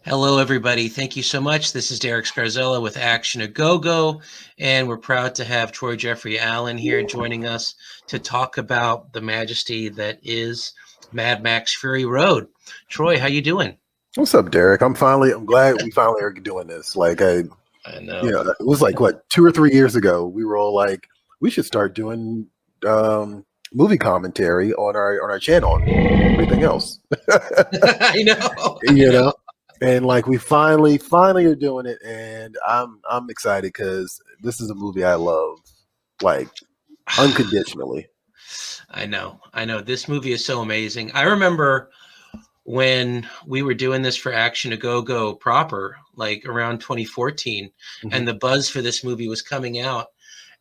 Hello, everybody. Thank you so much. This is Derek Scarzella with Action A Go Go, and we're proud to have Troy Jeffrey Allen here joining us to talk about the majesty that is Mad Max Fury Road. Troy, how you doing? What's up, Derek? I'm glad we finally are doing this. I know. It was like what 2 or 3 years ago. We were all like, we should start doing movie commentary on our channel and everything else. I know. you know, and like we finally are doing it, and I'm excited because this is a movie I love, like unconditionally. I know. This movie is so amazing. I remember when we were doing this for Action A Go Go proper, like around 2014, and the buzz for this movie was coming out.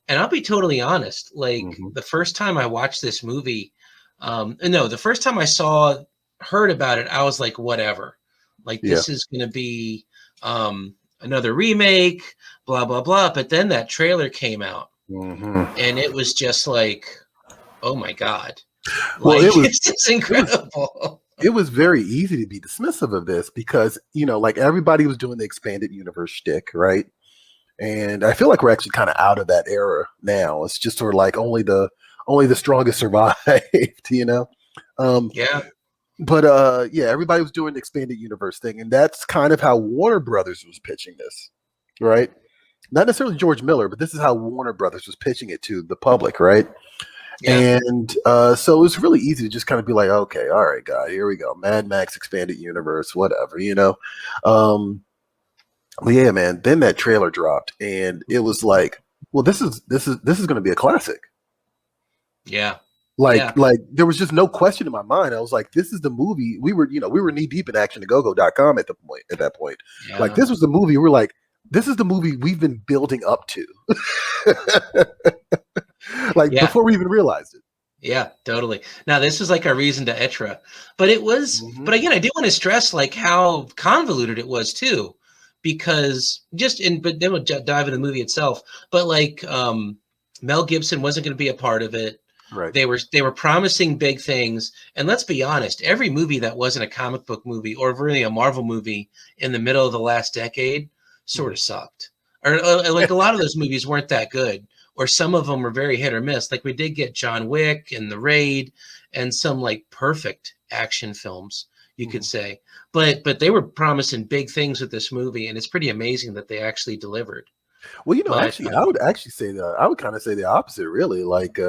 And I'll be totally honest, like the first time I watched this movie, the first time I heard about it, I was like, whatever. Like, this is going to be another remake, blah, blah, blah. But then that trailer came out, and it was just like, oh, my God. Well, like, it's incredible. It was very easy to be dismissive of this because, like everybody was doing the expanded universe shtick, right? And I feel like we're actually kind of out of that era now. It's just sort of like only the strongest survived, Yeah. But everybody was doing the expanded universe thing, and that's kind of how Warner Brothers was pitching this, right? Not necessarily George Miller, but this is how Warner Brothers was pitching it to the public, right? Yeah. And so it was really easy to just kind of be like, okay, all right, guy, here we go, Mad Max expanded universe, whatever, But yeah, man. Then that trailer dropped, and it was like, well, this is going to be a classic. Yeah. Like there was just no question in my mind. I was like, this is the movie. We were knee deep in actionagogo.com at that point. Yeah. Like, this was the movie. We're like, this is the movie we've been building up to. Before we even realized it. Yeah, totally. Now, this is like a reason to etra, but it was, but again, I do want to stress like how convoluted it was too, because but then we'll dive into the movie itself, but like Mel Gibson wasn't going to be a part of it. Right. They were promising big things. And let's be honest, every movie that wasn't a comic book movie or really a Marvel movie in the middle of the last decade sort of sucked. Or like a lot of those movies weren't that good. Or some of them were very hit or miss. Like we did get John Wick and The Raid and some like perfect action films, you could say. But they were promising big things with this movie, and it's pretty amazing that they actually delivered. Well, actually, I would kind of say the opposite, really. Like,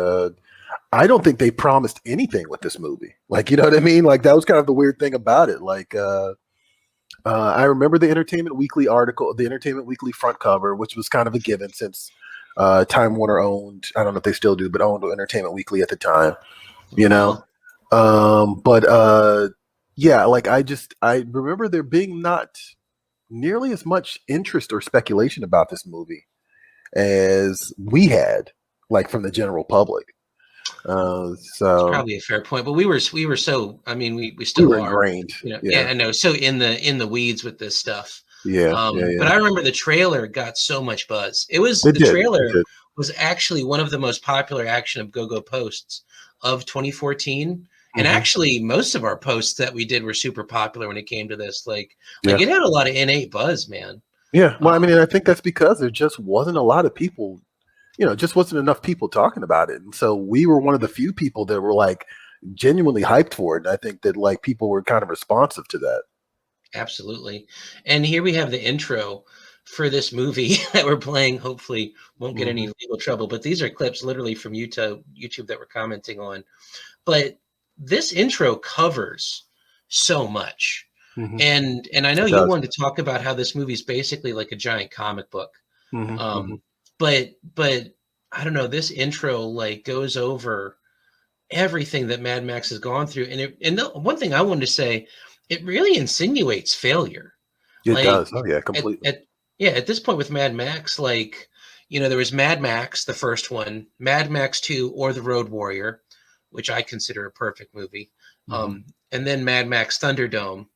I don't think they promised anything with this movie. Like, you know what I mean? Like, that was kind of the weird thing about it. Like, I remember the Entertainment Weekly article, the Entertainment Weekly front cover, which was kind of a given since Time Warner owned, I don't know if they still do, but owned Entertainment Weekly at the time, I remember there being not nearly as much interest or speculation about this movie as we had, like, from the general public. It's probably a fair point, but we were so, I mean, we still were are ingrained. I know. So in the weeds with this stuff. Yeah. But I remember the trailer got so much buzz. The trailer was actually one of the most popular Action of Go-Go posts of 2014. And actually, most of our posts that we did were super popular when it came to this. Like it had a lot of innate buzz, man. Yeah. Well, I mean, I think that's because there just wasn't a lot of people, just wasn't enough people talking about it. And so we were one of the few people that were like genuinely hyped for it. And I think that like people were kind of responsive to that. Absolutely. And here we have the intro for this movie that we're playing. Hopefully won't get any legal trouble, but these are clips literally from YouTube that we're commenting on. But this intro covers so much. And I know you wanted to talk about how this movie is basically like a giant comic book. But I don't know, this intro like goes over everything that Mad Max has gone through. And the one thing I wanted to say, it really insinuates failure. It does. Oh yeah, completely. At this point with Mad Max, like, there was Mad Max, the first one, Mad Max 2 or The Road Warrior, which I consider a perfect movie. And then Mad Max Thunderdome.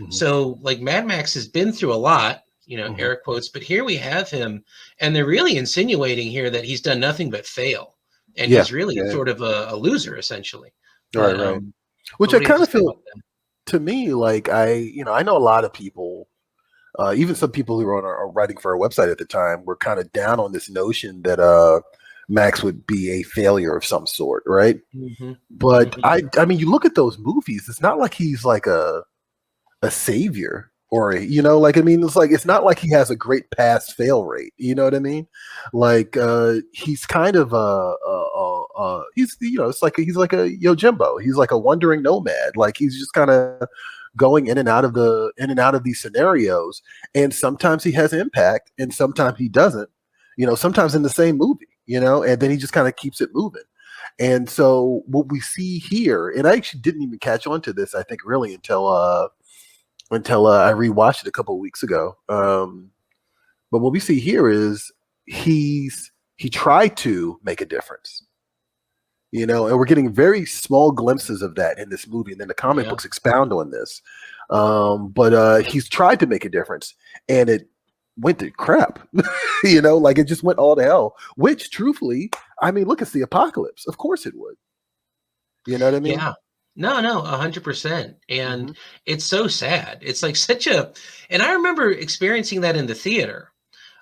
So like Mad Max has been through a lot, air quotes, but here we have him, and they're really insinuating here that he's done nothing but fail. And he's really sort of a loser, essentially. Right. Which I kind of feel, to me, like I know a lot of people even some people who were on our writing for our website at the time were kind of down on this notion that Max would be a failure of some sort, right? Mm-hmm. But Mm-hmm. I mean, you look at those movies. It's not like he's like a savior or like I mean, it's not like he has a great pass fail rate. You know what I mean? Like he's kind of he's it's like he's like a Yojimbo. He's like a wandering nomad. Like he's just kind of going in and out of these scenarios, and sometimes he has impact and sometimes he doesn't, sometimes in the same movie, and then he just kind of keeps it moving. And so what we see here, and I actually didn't even catch on to this, I think really until I rewatched it a couple of weeks ago. But what we see here is he tried to make a difference, and we're getting very small glimpses of that in this movie, and then the comic books expound on this. But he's tried to make a difference, and it went to crap. Like it just went all to hell. Which, truthfully, I mean, look, it's the apocalypse. Of course, it would. You know what I mean? Yeah. No, 100%. And it's so sad. It's like and I remember experiencing that in the theater.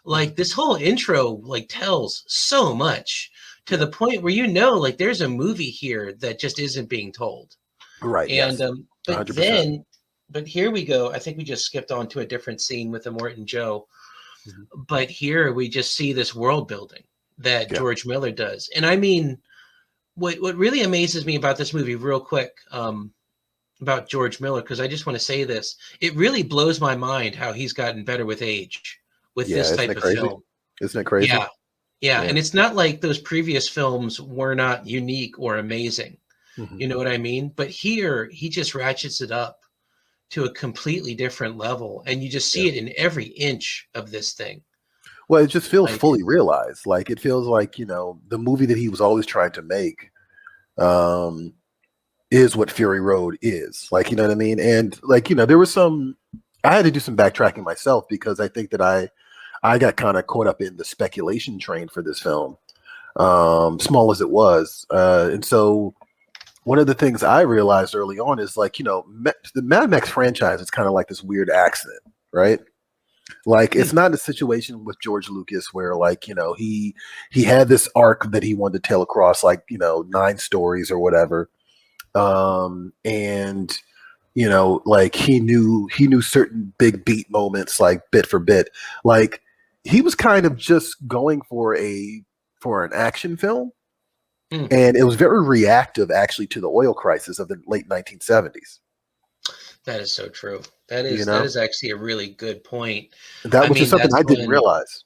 Like this whole intro, like tells so much to the point where, like there's a movie here that just isn't being told. Right. And, yes. but 100%. but here we go. I think we just skipped on to a different scene with the Morton Joe. But here we just see this world building that George Miller does. And I mean, what really amazes me about this movie, real quick, about George Miller, because I just want to say this, it really blows my mind how he's gotten better with age with this type of film. Isn't it crazy? Yeah. And it's not like those previous films were not unique or amazing. You know what I mean? But here he just ratchets it up to a completely different level, and you just see it in every inch of this thing. Well, it just feels fully realized. Like it feels like, the movie that he was always trying to make is what Fury Road is. Like, you know what I mean? And like, there was I had to do some backtracking myself because I think that I got kind of caught up in the speculation train for this film, small as it was. And so one of the things I realized early on is like, the Mad Max franchise is kind of like this weird accident, right? Like it's not a situation with George Lucas where like, he had this arc that he wanted to tell across like, 9 stories or whatever. And like he knew certain big beat moments, like bit for bit. Like he was kind of just going for an action film. And it was very reactive actually to the oil crisis of the late 1970s. That is so true. That is actually a really good point. That was just something I didn't realize.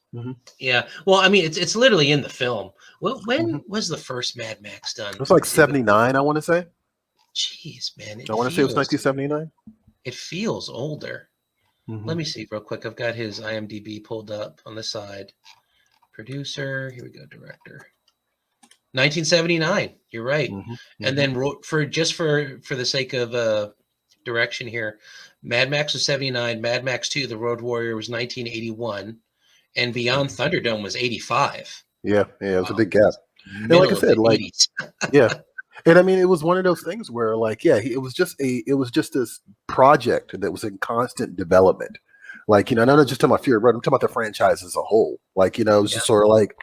Yeah. Well, I mean, it's literally in the film. Well, when was the first Mad Max done? It was like 79, I want to say. Jeez, man. I want to say it was 1979. It feels older. Let me see real quick. I've got his IMDb pulled up on the side. Producer. Here we go. Director. 1979. You're right. And then for the sake of direction here, Mad Max was 79. Mad Max 2, The Road Warrior, was 1981, and Beyond Thunderdome was 85. Yeah, it was a big gap. And like I said, like and I mean, it was one of those things where like, it was just this project that was in constant development. Like, I'm not just talking about Fury Road, I'm talking about the franchise as a whole. Like, it was just sort of like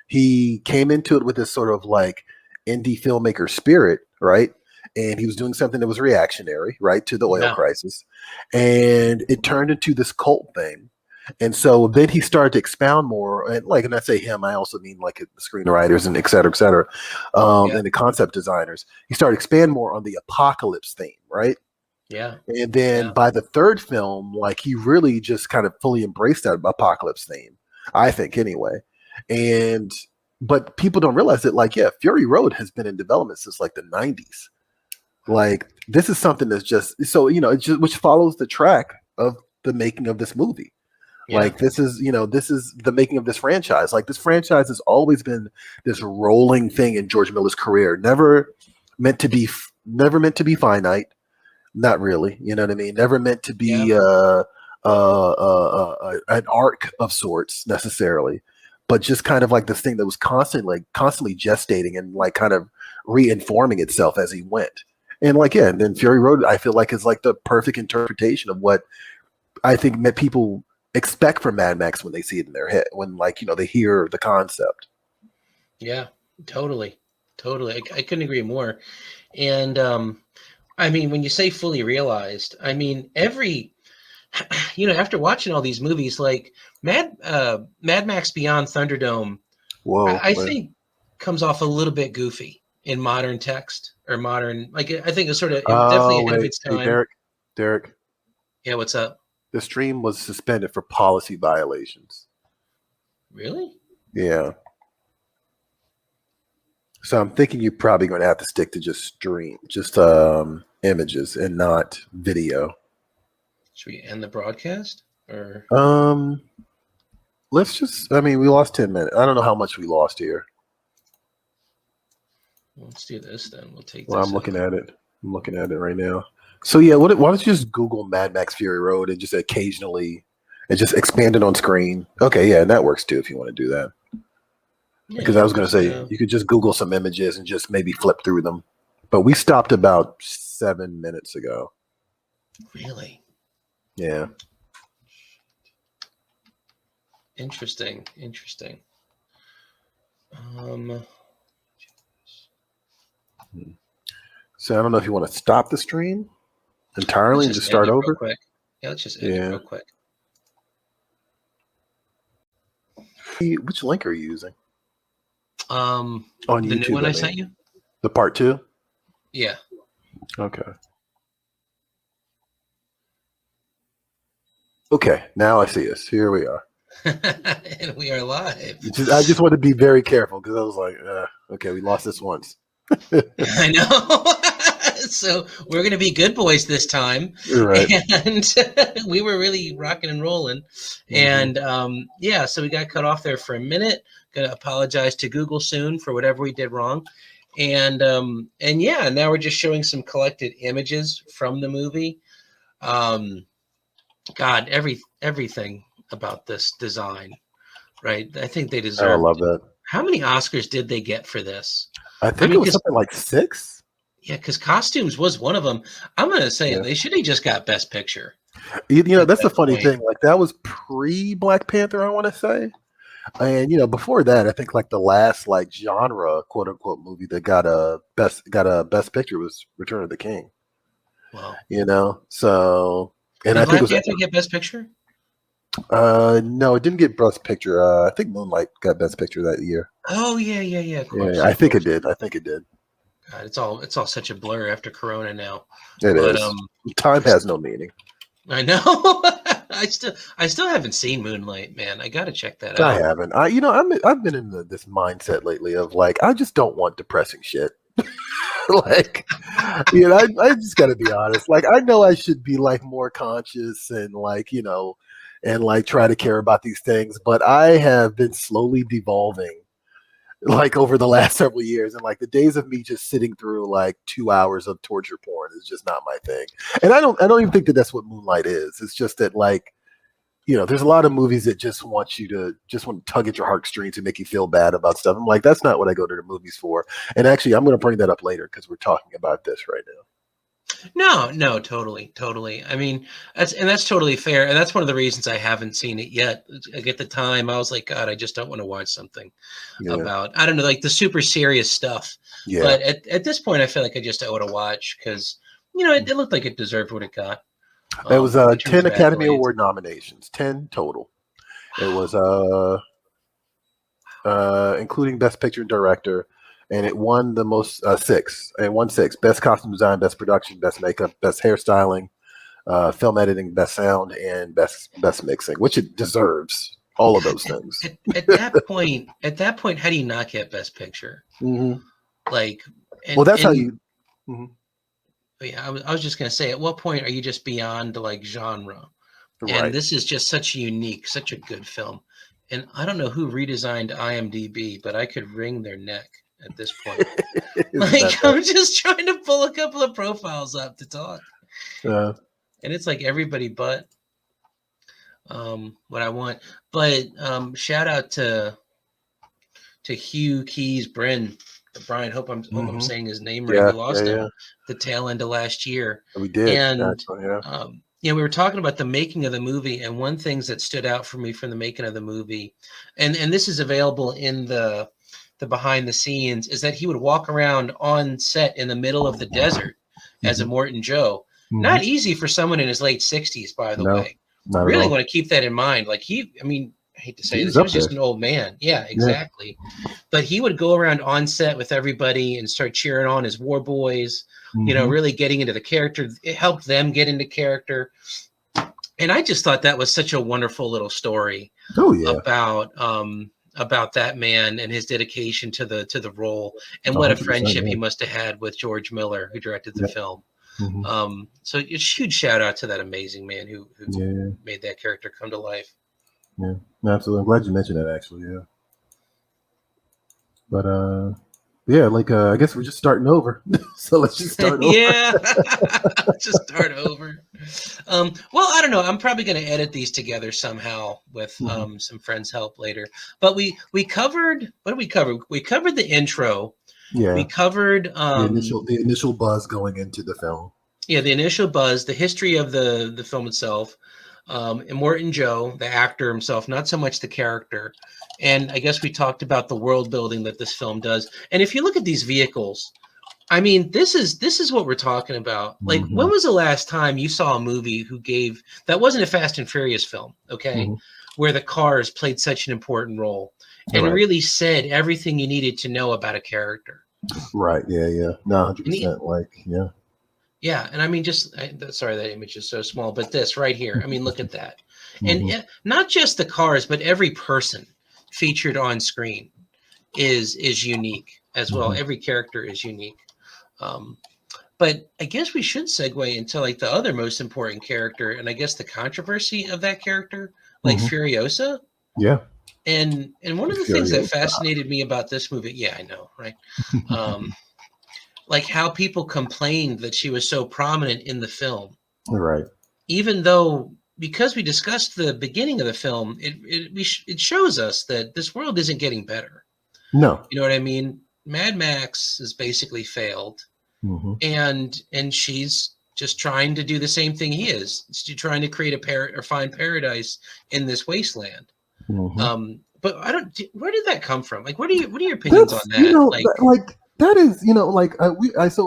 he came into it with this sort of like indie filmmaker spirit, right? And he was doing something that was reactionary, right, to the oil crisis. And it turned into this cult thing. And so then he started to expound more. And like, and I say him, I also mean like the screenwriters and et cetera, and the concept designers. He started to expand more on the apocalypse theme, right? Yeah. And then by the third film, like he really just kind of fully embraced that apocalypse theme, I think anyway. But people don't realize that, like, Fury Road has been in development since like the 90s. Like this is something that's just so, which follows the track of the making of this movie. Like this is the making of this franchise. Like this franchise has always been this rolling thing in George Miller's career. Never meant to be finite. Not really. You know what I mean? Never meant to be an arc of sorts necessarily, but just kind of like this thing that was constantly gestating and like kind of reinforming itself as he went. And like, and then Fury Road, I feel like is like the perfect interpretation of what I think people expect from Mad Max when they see it in their head, when like, they hear the concept. Yeah, totally. I couldn't agree more. And I mean, when you say fully realized, I mean every after watching all these movies, like Mad Max Beyond Thunderdome, Whoa, I think comes off a little bit goofy in modern text or modern. Like I think it was definitely oh ahead of wait, its hey time. Derek, Yeah, what's up? the stream was suspended for policy violations. Really? Yeah. So I'm thinking you're probably going to have to stick to just images and not video. Should we end the broadcast or? Let's just. I mean, we lost 10 minutes. I don't know how much we lost here. Let's do this then. We'll take. Well, this I'm looking out. at it. I'm looking at it right now. So yeah, why don't you just Google Mad Max Fury Road and just occasionally and just expand it on screen? Okay, yeah, and that works too if you want to do that. Because Yeah, I was going to say you could just Google some images and just maybe flip through them. But we stopped about 7 minutes ago. Really? Yeah. Interesting. So I don't know if you want to stop the stream entirely and just start Real over. quick. Yeah, let's just end it real quick. Which link are you using? On the YouTube, new one I sent you. The part 2. Yeah. Okay. Okay. Now I see us. Here we are. And we are live. I just want to be very careful because I was like, okay, we lost this once. I know. So we're going to be good boys this time. Right. And we were really rocking and rolling. And so we got cut off there for a minute. Going to apologize to Google soon for whatever we did wrong. And now we're just showing some collected images from the movie. God, everything about this design, right? I think they deserve. I love that. How many Oscars did they get for this? I think it was something like 6. Yeah, because costumes was one of them. I'm going to say they should have just got Best Picture. That's the funny thing. Like that was pre-Black Panther, I want to say. And before that, I think like the last like genre quote unquote movie that got a best picture was Return of the King. Wow. So and I think Black Panther get Best Picture? No, it didn't get Best Picture. I think Moonlight got Best Picture that year. Oh yeah. Of course, I think it did. God, it's all such a blur after Corona now. It is. Time has no meaning. I know. I still haven't seen Moonlight, man. I got to check that out. I haven't. I've been in this mindset lately of like I just don't want depressing shit. Like, I just got to be honest. Like, I know I should be like more conscious and like and like try to care about these things, but I have been slowly devolving like over the last several years, and like the days of me just sitting through like 2 hours of torture porn is just not my thing. And I don't even think that that's what Moonlight is. It's just that like there's a lot of movies that just want to tug at your heartstrings and make you feel bad about stuff. I'm like, that's not what I go to the movies for. And actually, I'm going to bring that up later because we're talking about this right now. No, totally. I mean, that's totally fair, and that's one of the reasons I haven't seen it yet. At the time, I was like, God, I just don't want to watch something about, I don't know, like the super serious stuff. Yeah. But at this point, I feel like I just owe it a watch because it looked like it deserved what it got. It was 10 Academy Award nominations, 10 total. It was including Best Picture and Director. And it won the most 6. It won 6: Best Costume Design, Best Production, Best Makeup, Best Hairstyling, Film Editing, Best Sound, and Best Mixing, which it deserves. All of those things. At that point, how do you not get Best Picture? Mm-hmm. Like, that's how you. Mm-hmm. Yeah, I was just gonna say, at what point are you just beyond like genre? Right. And this is just such a good film. And I don't know who redesigned IMDb, but I could wring their neck at this point. Like, I'm just trying to pull a couple of profiles up to talk. And it's like everybody but what I want. But shout out to Hugh Keys Brian. Hope I'm saying his name right. We lost him the tail end of last year. We did. And we were talking about the making of the movie, and one thing that stood out for me from the making of the movie, and this is available in the behind the scenes, is that he would walk around on set in the middle of the desert as a Morton Joe. Not easy for someone in his late 60s, by the No, way. not at Really all. want to keep that in mind. Like I mean, I hate to say He this, was he up was just there. an old man. Yeah, Yeah. exactly. But he would go around on set with everybody and start cheering on his war boys, really getting into the character. It helped them get into character. And I just thought that was such a wonderful little story Oh yeah. about that man and his dedication to the role, and what a 100%, friendship yeah. he must have had with George Miller, who directed the Yeah. film. Mhm. So a huge shout out to that amazing man who Yeah. made that character come to life. Yeah. Absolutely. I'm glad you mentioned that actually, yeah. But yeah, like I guess we're just starting over. So let's just start over. Yeah. Just start over. Well, I don't know. I'm probably going to edit these together somehow with some friends' help later. But we covered, what did we cover? We covered the intro. Yeah. We covered the initial buzz going into the film. Yeah, the initial buzz, the history of the film itself, and Morton Joe, the actor himself, not so much the character. And I guess we talked about the world building that this film does. And if you look at these vehicles, I mean, this is what we're talking about. Like, when was the last time you saw a movie that wasn't a Fast and Furious film, okay, where the cars played such an important role and really said everything you needed to know about a character? Right. Yeah. Yeah. No, 100%. Like, yeah. Yeah, and I mean, sorry, that image is so small, but this right here, I mean, look at that. And not just the cars, but every person featured on screen is unique as well. Every character is unique. But I guess we should segue into like the other most important character, and I guess the controversy of that character, like Furiosa. Yeah. And one of the things that fascinated me about this movie, yeah, I know, right? Like how people complained that she was so prominent in the film. Right. Even though, because we discussed the beginning of the film, it shows us that this world isn't getting better. No. You know what I mean? Mad Max has basically failed. And she's just trying to do the same thing he is. She's trying to create find paradise in this wasteland. But where did that come from? Like, what are your opinions on that? That is,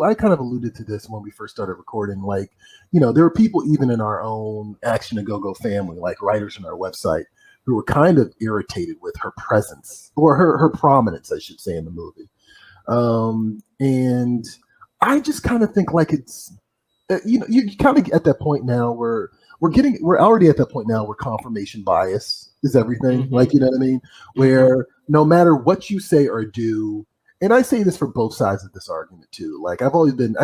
I kind of alluded to this when we first started recording. Like, there were people even in our own Action and Go-Go family, like writers on our website, who were kind of irritated with her presence or her prominence, I should say, in the movie. And I just kind of think like it's, you kind of at that point now where we're already at that point now where confirmation bias is everything. Like, you know what I mean? Where no matter what you say or do, and I say this for both sides of this argument too. Like, I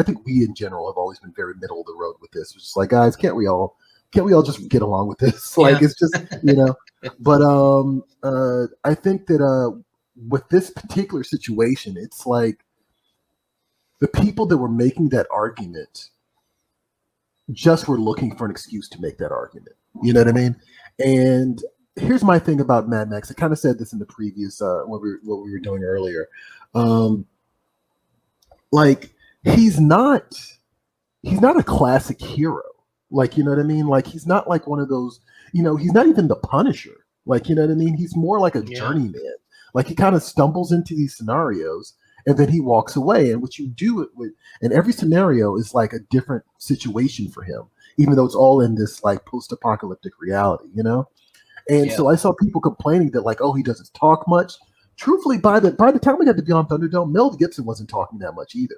think we in general have always been very middle of the road with this. It's just like, guys, can't we all just get along with this? Like, it's just, but I think that with this particular situation, it's like the people that were making that argument just were looking for an excuse to make that argument. You know what I mean? And here's my thing about Mad Max. I kind of said this in the previous what we were doing earlier. Like, he's not a classic hero. Like, you know what I mean? Like, he's not like one of those, he's not even the Punisher. Like, you know what I mean? He's more like a journeyman. Like, he kind of stumbles into these scenarios and then he walks away. And what you do with, and every scenario is like a different situation for him, even though it's all in this like post-apocalyptic reality, And so I saw people complaining that like, oh, he doesn't talk much. Truthfully, by the time we got to Beyond Thunderdome, Mel Gibson wasn't talking that much either.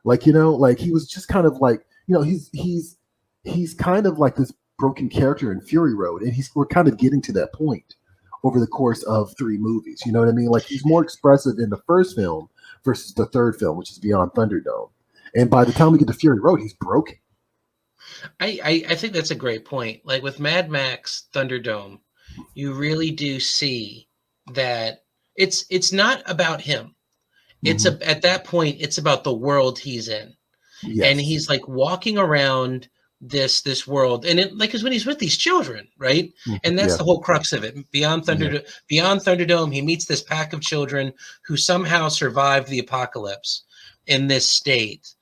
Like, like he was just kind of like, he's kind of like this broken character in Fury Road, and we're kind of getting to that point over the course of 3 movies. You know what I mean? Like, he's more expressive in the first film versus the third film, which is Beyond Thunderdome. And by the time we get to Fury Road, he's broken. I think that's a great point. Like with Mad Max Thunderdome, you really do see that it's not about him. It's at that point, it's about the world he's in. Yes. And he's like walking around this world, and it, like, is when he's with these children, right? And that's the whole crux of it. Beyond Thunderdome, he meets this pack of children who somehow survived the apocalypse in this state.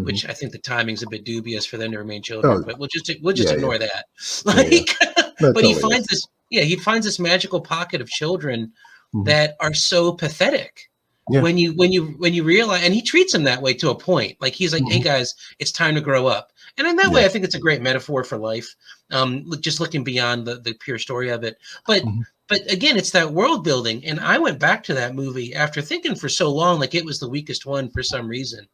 which I think the timing's a bit dubious for them to remain children, Oh, but we'll just yeah, ignore that. yeah, yeah. Like, No, but he totally finds is. this, he finds this magical pocket of children Mhm. that are so pathetic. Yeah. When you realize, and he treats them that way to a point. Like he's like, "Hey guys, it's time to grow up." And in that way, I think it's a great metaphor for life. Just looking beyond the pure story of it. But again, it's that world building. And I went back to that movie after thinking for so long, like it was the weakest one for some reason.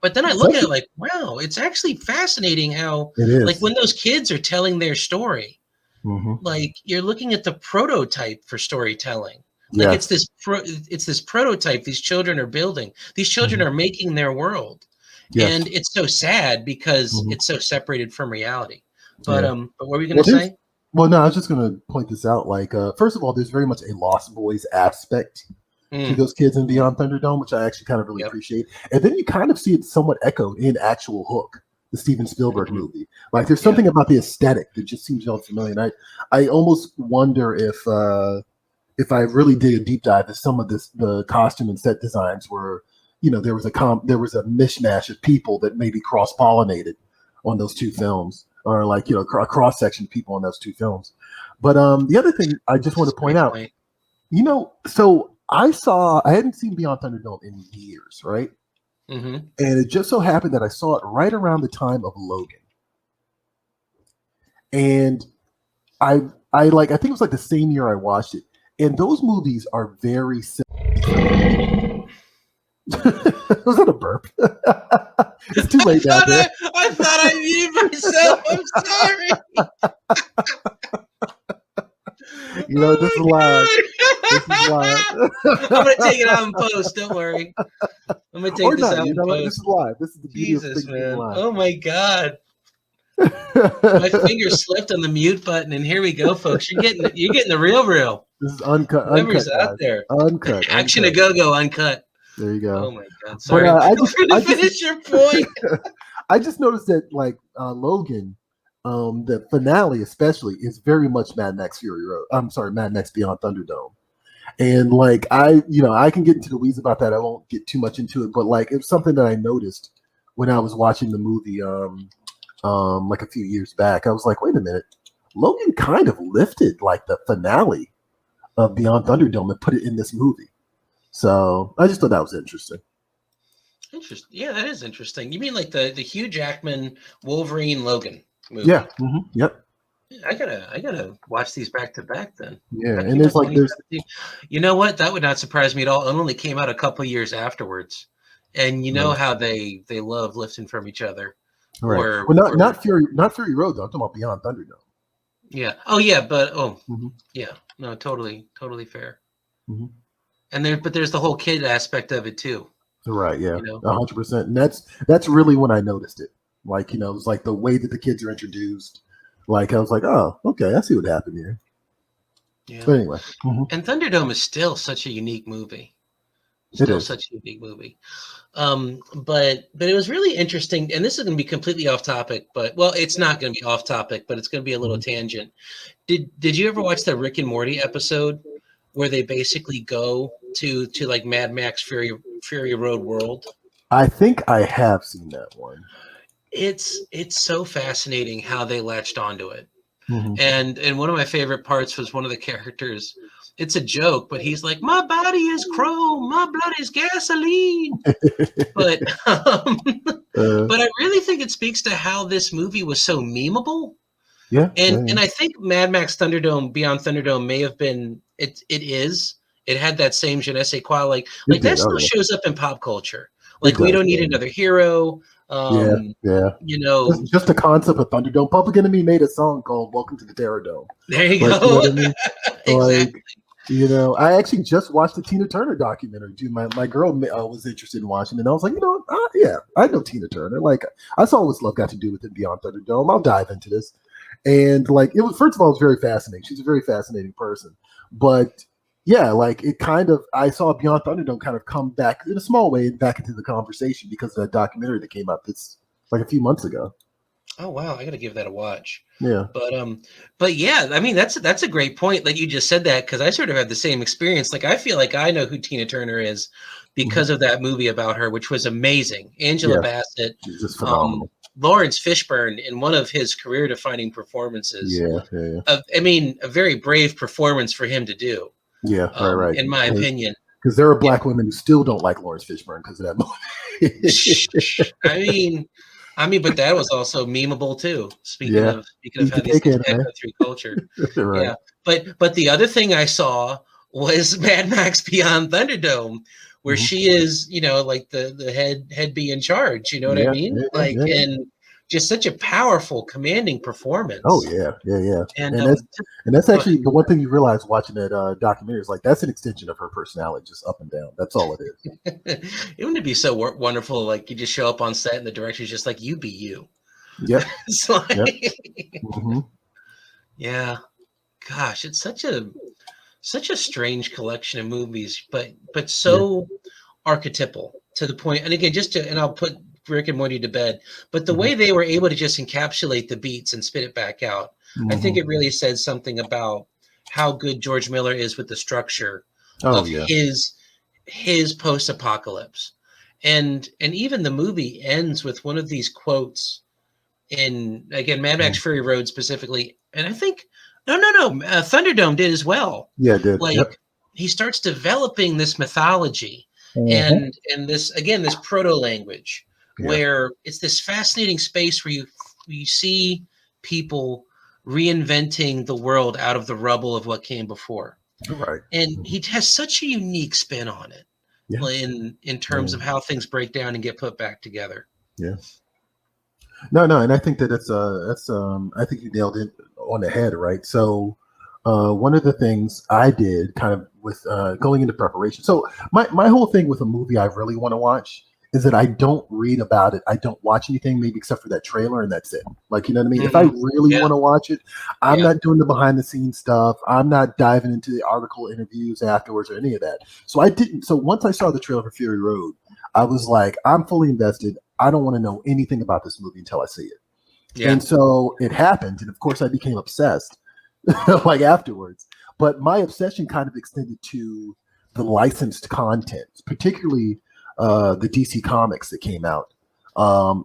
But then I look at it like, wow, it's actually fascinating how, It is. like when those kids are telling their story, like you're looking at the prototype for storytelling. Like it's this prototype these children are building. These children are making their world. Yes. And it's so sad because it's so separated from reality. But what were you going Well, to say? Well, no, I was just going to point this out. Like, first of all, there's very much a Lost Boys aspect to those kids in Beyond Thunderdome, which I actually kind of really appreciate. And then you kind of see it somewhat echoed in actual Hook, the Steven Spielberg movie. Like, there's something about the aesthetic that just seems real familiar. And I almost wonder if I really did a deep dive, if some of the costume and set designs were, there was a mishmash of people that maybe cross-pollinated on those two films, or like, a cross-section of people on those two films. But the other thing I just want to point out, so I hadn't seen Beyond Thunderdome in years, right? And it just so happened that I saw it right around the time of Logan. And I think it was like the same year I watched it. And those movies are very similar. Was that a burp? It's too late now. I thought I muted myself. I'm sorry. This is live. This is live. I'm gonna take it out in post. Don't worry. I'm gonna take this out in post. This is live. This is the beauty of Jesus, being man. live. Oh my God. My finger slipped on the mute button, and here we go, folks. You're getting the real. This is uncut. Whoever's uncut, out there. Uncut. Action a go uncut. There you go. Oh my God. Sorry. But finish your point. I just noticed that Logan, the finale especially, is very much Mad Max Fury Road. I'm sorry, Mad Max Beyond Thunderdome. And like I can get into the weeds about that. I won't get too much into it, but like it was something that I noticed when I was watching the movie like a few years back. I was like, wait a minute, Logan kind of lifted like the finale of Beyond Thunderdome and put it in this movie. So I just thought that was interesting. Interesting. Yeah, that is interesting. You mean like the Hugh Jackman Wolverine Logan movie? Yeah. Yep. I gotta watch these back to back then. Yeah, and there's you know what? That would not surprise me at all. It only came out a couple years afterwards, and you know how they love lifting from each other. Right. Not Fury Road though. I'm talking about Beyond Thunderdome. Yeah. Oh yeah, but yeah. No, totally fair. And there's the whole kid aspect of it too. Right. Yeah. 100%. And that's really when I noticed it. Like, it was like the way that the kids are introduced. Like I was like, oh, okay, I see what happened here. Yeah. But anyway. And Thunderdome is still such a unique movie. But it was really interesting, and this is going to be completely off topic, but it's not going to be off topic, but it's going to be a little tangent. Did you ever watch the Rick and Morty episode where they basically go to like Mad Max Fury Road World? I think I have seen that one. It's so fascinating how they latched onto it. And one of my favorite parts was one of the characters. It's a joke, but he's like, my body is chrome, my blood is gasoline. But I really think it speaks to how this movie was so memeable. Yeah. And I think Mad Max Thunderdome, Beyond Thunderdome may have been, it had that same je ne sais quoi, like that still shows up in pop culture. Like we don't need another hero. Just the concept of Thunderdome. Public Enemy made a song called "Welcome to the Terror Dome." There you go. You know what I mean? Exactly. I actually just watched the Tina Turner documentary. Dude, my girl was interested in watching it. And I was like, I know Tina Turner. Like, I saw what love got to do with it Beyond Thunderdome. I'll dive into this. And like, first of all, it was very fascinating. She's a very fascinating person. But yeah, like I saw Beyond Thunderdome kind of come back in a small way back into the conversation because of that documentary that came out this like a few months ago. Oh wow, I got to give that a watch. Yeah. But yeah, I mean that's a great point that you just said that, because I sort of had the same experience. Like I feel like I know who Tina Turner is Mhm. because of that movie about her, which was amazing. Angela Yeah. Bassett, She's just phenomenal. Lawrence Fishburne in one of his career-defining performances. Yeah. Yeah. Yeah. I mean, a very brave performance for him to do, Yeah. Right. Right. in my opinion. Because there are Yeah. black women who still don't like Lawrence Fishburne because of that movie. I mean, but that was also memeable too. Yeah. Speaking of Eat how the these cake, things anime. echo through culture. Right. Yeah. But the other thing I saw was Mad Max Beyond Thunderdome, where Mhm. she is, like the head be in charge, you know what I Yeah. mean? Yeah. Yeah. Like, Yeah. and just such a powerful, commanding Oh performance. yeah, yeah, yeah. And And that's go ahead. actually the one thing you realize watching that documentary is like that's an extension of her personality, just up and down. That's all it is. It wouldn't be so wonderful, like you just show up on set and the director's just like, you be you. Yep, It's yep. like, Hmm. yeah, gosh, it's such a strange collection of movies, but Yeah. so archetypal to the point. And again, and I'll put Rick and Morty to bed, but the Hmm. way they were able to just encapsulate the beats and spit it back out, I think Hmm. it really says something about how good George Miller is with the structure Oh of yeah. his post-apocalypse. And even the movie ends with one of these quotes in, again, Mad Max Mhm. Fury Road specifically, and I think no, Thunderdome did as well. Yeah, it did. Yep. Like he starts developing this mythology Hmm. and this proto language, Yeah. where it's this fascinating space where you see people reinventing the world out of the rubble of what came before, Right. and Mhm. he has such a unique spin on it, Yeah. in terms Yeah. of how things break down and get put back together. Yeah. No, no, and I think that that's I think you nailed it on the head, right? So one of the things I did kind of with going into preparation. So my whole thing with a movie I really want to watch is that I don't read about it. I don't watch anything maybe except for that trailer and that's it. Like, you know what I mean? If I Mhm. really Yeah, want to watch it, I'm yeah. not doing the behind the scenes stuff. I'm not diving into the article interviews afterwards or any of that. So I didn't. So once I saw the trailer for Fury Road, I was like, I'm fully invested. I don't want to know anything about this movie until I see it. Yeah. And so it happened. And of course, I became obsessed like afterwards. But my obsession kind of extended to the licensed content, particularly the DC comics that came out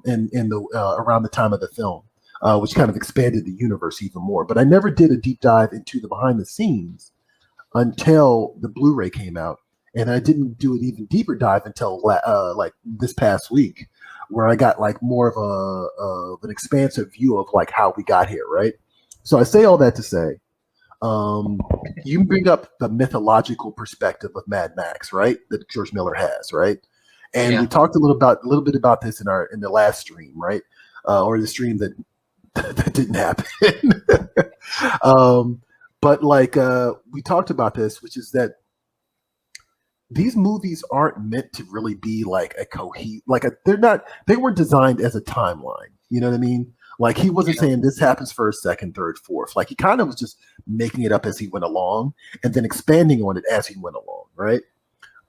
in the around the time of the film, which kind of expanded the universe even more. But I never did a deep dive into the behind the scenes until the Blu-ray came out, and I didn't do an even deeper dive until like this past week, where I got like more of an expansive view of like how we got here, right? So I say all that to say, you bring up the mythological perspective of Mad Max, right? That George Miller has, right? And we Yeah. talked a little bit about this in the last stream, right? Or the stream that that didn't happen. But like we talked about this, which is that these movies aren't meant to really be like a they weren't designed as a timeline. You know what I mean? Like he wasn't Yeah. saying this happens first, second, third, fourth. Like he kind of was just making it up as he went along and then expanding on it as he went along, right?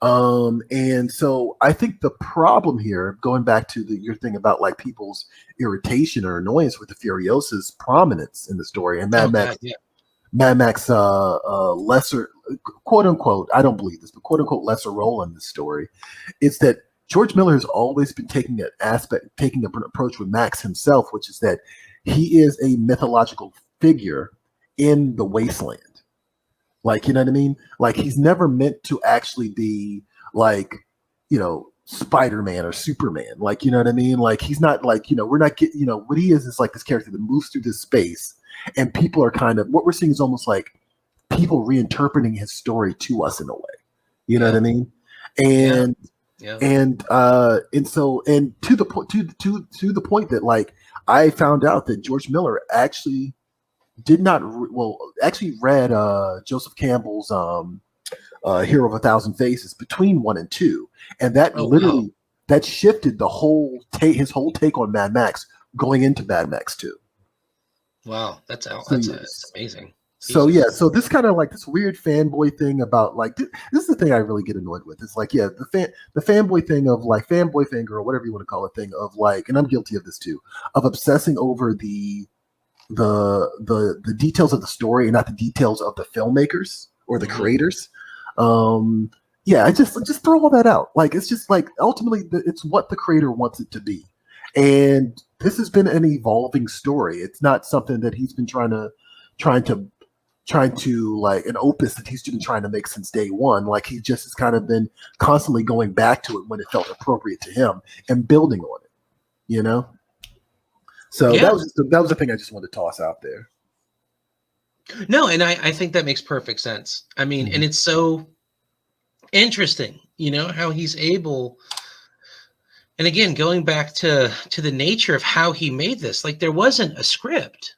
And so I think the problem here, going back to your thing about like people's irritation or annoyance with the Furiosa's prominence in the story and Oh God. Yeah. Mad Max lesser quote unquote, I don't believe this, but quote unquote lesser role in this story, is that George Miller has always been taking an approach with Max himself, which is that he is a mythological figure in the wasteland. Like, you know what I mean? Like he's never meant to actually be like, Spider-Man or Superman. Like, you know what I mean? Like he's not like, we're not getting, what he is like this character that moves through this space and people are kind of what we're seeing is almost like people reinterpreting his story to us in a way. You know what I Yeah. mean? Yeah. And Yeah. and to the point to the point that like I found out that George Miller actually did not actually read Joseph Campbell's Hero of a Thousand Faces between 1 and 2, and that Oh wow. literally that shifted the whole his whole take on Mad Max going into Mad Max 2. Wow. So That's yes. amazing. So so this kind of like this weird fanboy thing about like this is the thing I really get annoyed with. It's like the fanboy thing of like fanboy fangirl, whatever you want to call it, thing of like, and I'm guilty of this too, of obsessing over the details of the story and not the details of the filmmakers or the creators. I just throw all that out. Like it's just like ultimately it's what the creator wants it to be, and this has been an evolving story. It's not something that he's been trying to like an opus that he's been trying to make since day one. Like he just has kind of been constantly going back to it when it felt appropriate to him and building on it, you know? So that was the thing I just wanted to toss out there. No, and I think that makes perfect sense. I mean, and it's so interesting, you know, how he's able, and again, going back to the nature of how he made this, like there wasn't a script.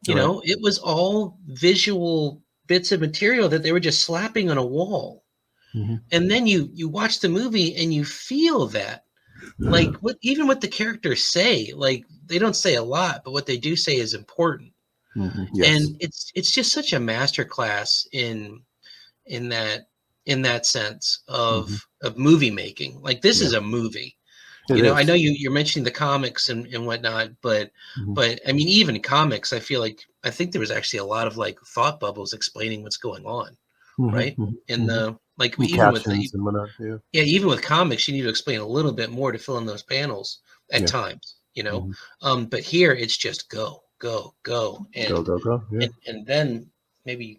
You know, it was all visual bits of material that they were just slapping on a wall. And then you watch the movie and you feel that, like even what the characters say, like they don't say a lot, but what they do say is important. And it's just such a masterclass in that sense of movie making. Like this is a movie. I know you're mentioning the comics and whatnot, but I mean, even comics, I think there was actually a lot of like thought bubbles explaining what's going on, right? In the like even with even with comics, you need to explain a little bit more to fill in those panels at times, you know. But here it's just go, and go. And then maybe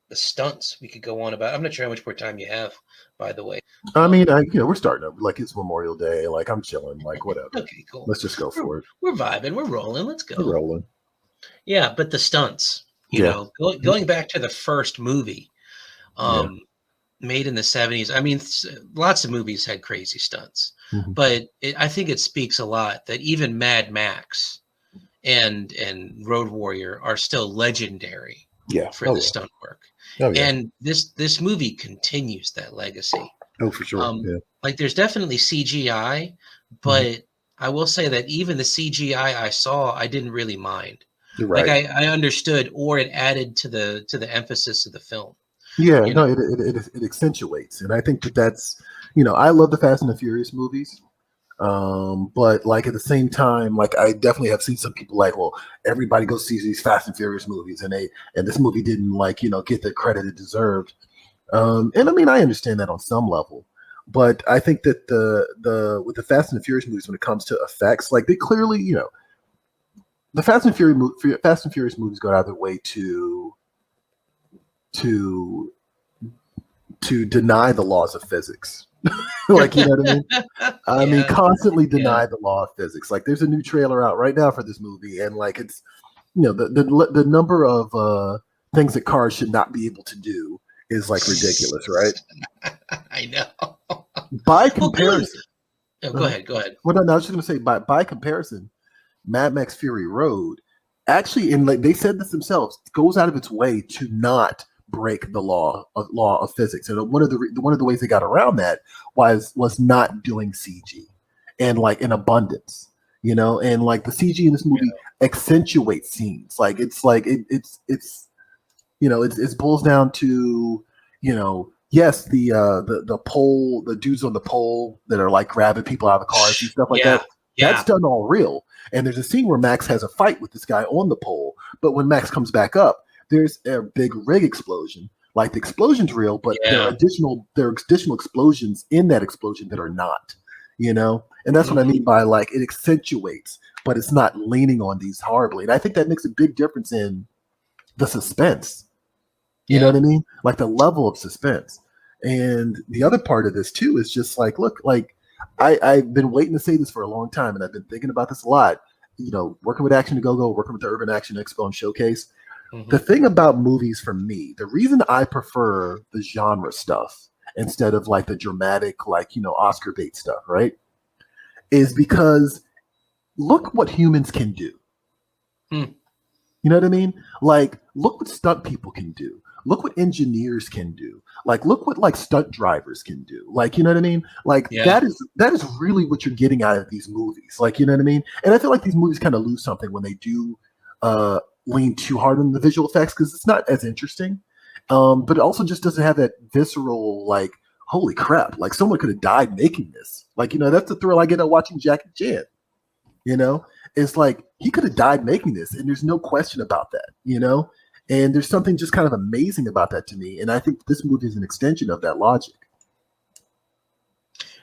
the stunts we could go on about. I'm not sure how much more time you have, by the way. I mean, we're starting up like it's Memorial Day. Like I'm chilling, like whatever. Okay, cool. Let's just go for it. We're vibing. We're rolling. Let's go. We're rolling. Yeah, but the stunts, you know, going back to the first movie, made in the 70s. I mean, lots of movies had crazy stunts, but I think it speaks a lot that even Mad Max and Road Warrior are still legendary for the stunt work. And this movie continues that legacy. Oh, for sure. Like there's definitely CGI, but I will say that even the CGI I saw, I didn't really mind. Like I understood, or it added to the emphasis of the film. It accentuates, and I think that's I love the Fast and the Furious movies. But like at the same time, like I definitely have seen some people like, well, everybody goes see these Fast and Furious movies, and this movie didn't like get the credit it deserved. And I mean, I understand that on some level, but I think that the with the Fast and the Furious movies, when it comes to effects, like they clearly, the Fast and Furious movies go out of their way to deny the laws of physics. Like, you know what I mean? I mean, constantly deny the law of physics. Like, there's a new trailer out right now for this movie, and like, it's the number of things that cars should not be able to do is like ridiculous, right? I know. By comparison, go ahead. Well, no, I was just going to say by comparison, Mad Max Fury Road actually, and like they said this themselves, goes out of its way to not break the law of physics. And one of the ways they got around that was not doing CG and like in abundance, and like the CG in this movie accentuates scenes. Like it's boils down to yes, the pole, the dudes on the pole that are like grabbing people out of the cars and stuff like that. That's done all real. And there's a scene where Max has a fight with this guy on the pole, but when Max comes back up, there's a big rig explosion. Like the explosion's real, but there are additional explosions in that explosion that are not, and that's what I mean by like it accentuates, but it's not leaning on these horribly. And I think that makes a big difference in the suspense. You know what I mean? Like the level of suspense. And the other part of this too is just like, look, like I've been waiting to say this for a long time, and I've been thinking about this a lot. Working with Action to Go, working with the Urban Action Expo and Showcase. The thing about movies for me, the reason I prefer the genre stuff instead of like the dramatic, like, Oscar bait stuff, right? Is because look what humans can do. You know what I mean? Like, look what stunt people can do. Look what engineers can do. Like, look what like stunt drivers can do. Like, you know what I mean? Like that is really what you're getting out of these movies. Like, you know what I mean? And I feel like these movies kind of lose something when they do lean too hard on the visual effects because it's not as interesting. But it also just doesn't have that visceral, like, holy crap, like someone could have died making this. Like, that's the thrill I get out watching Jackie Chan. It's like he could have died making this, and there's no question about that, And there's something just kind of amazing about that to me. And I think this movie is an extension of that logic.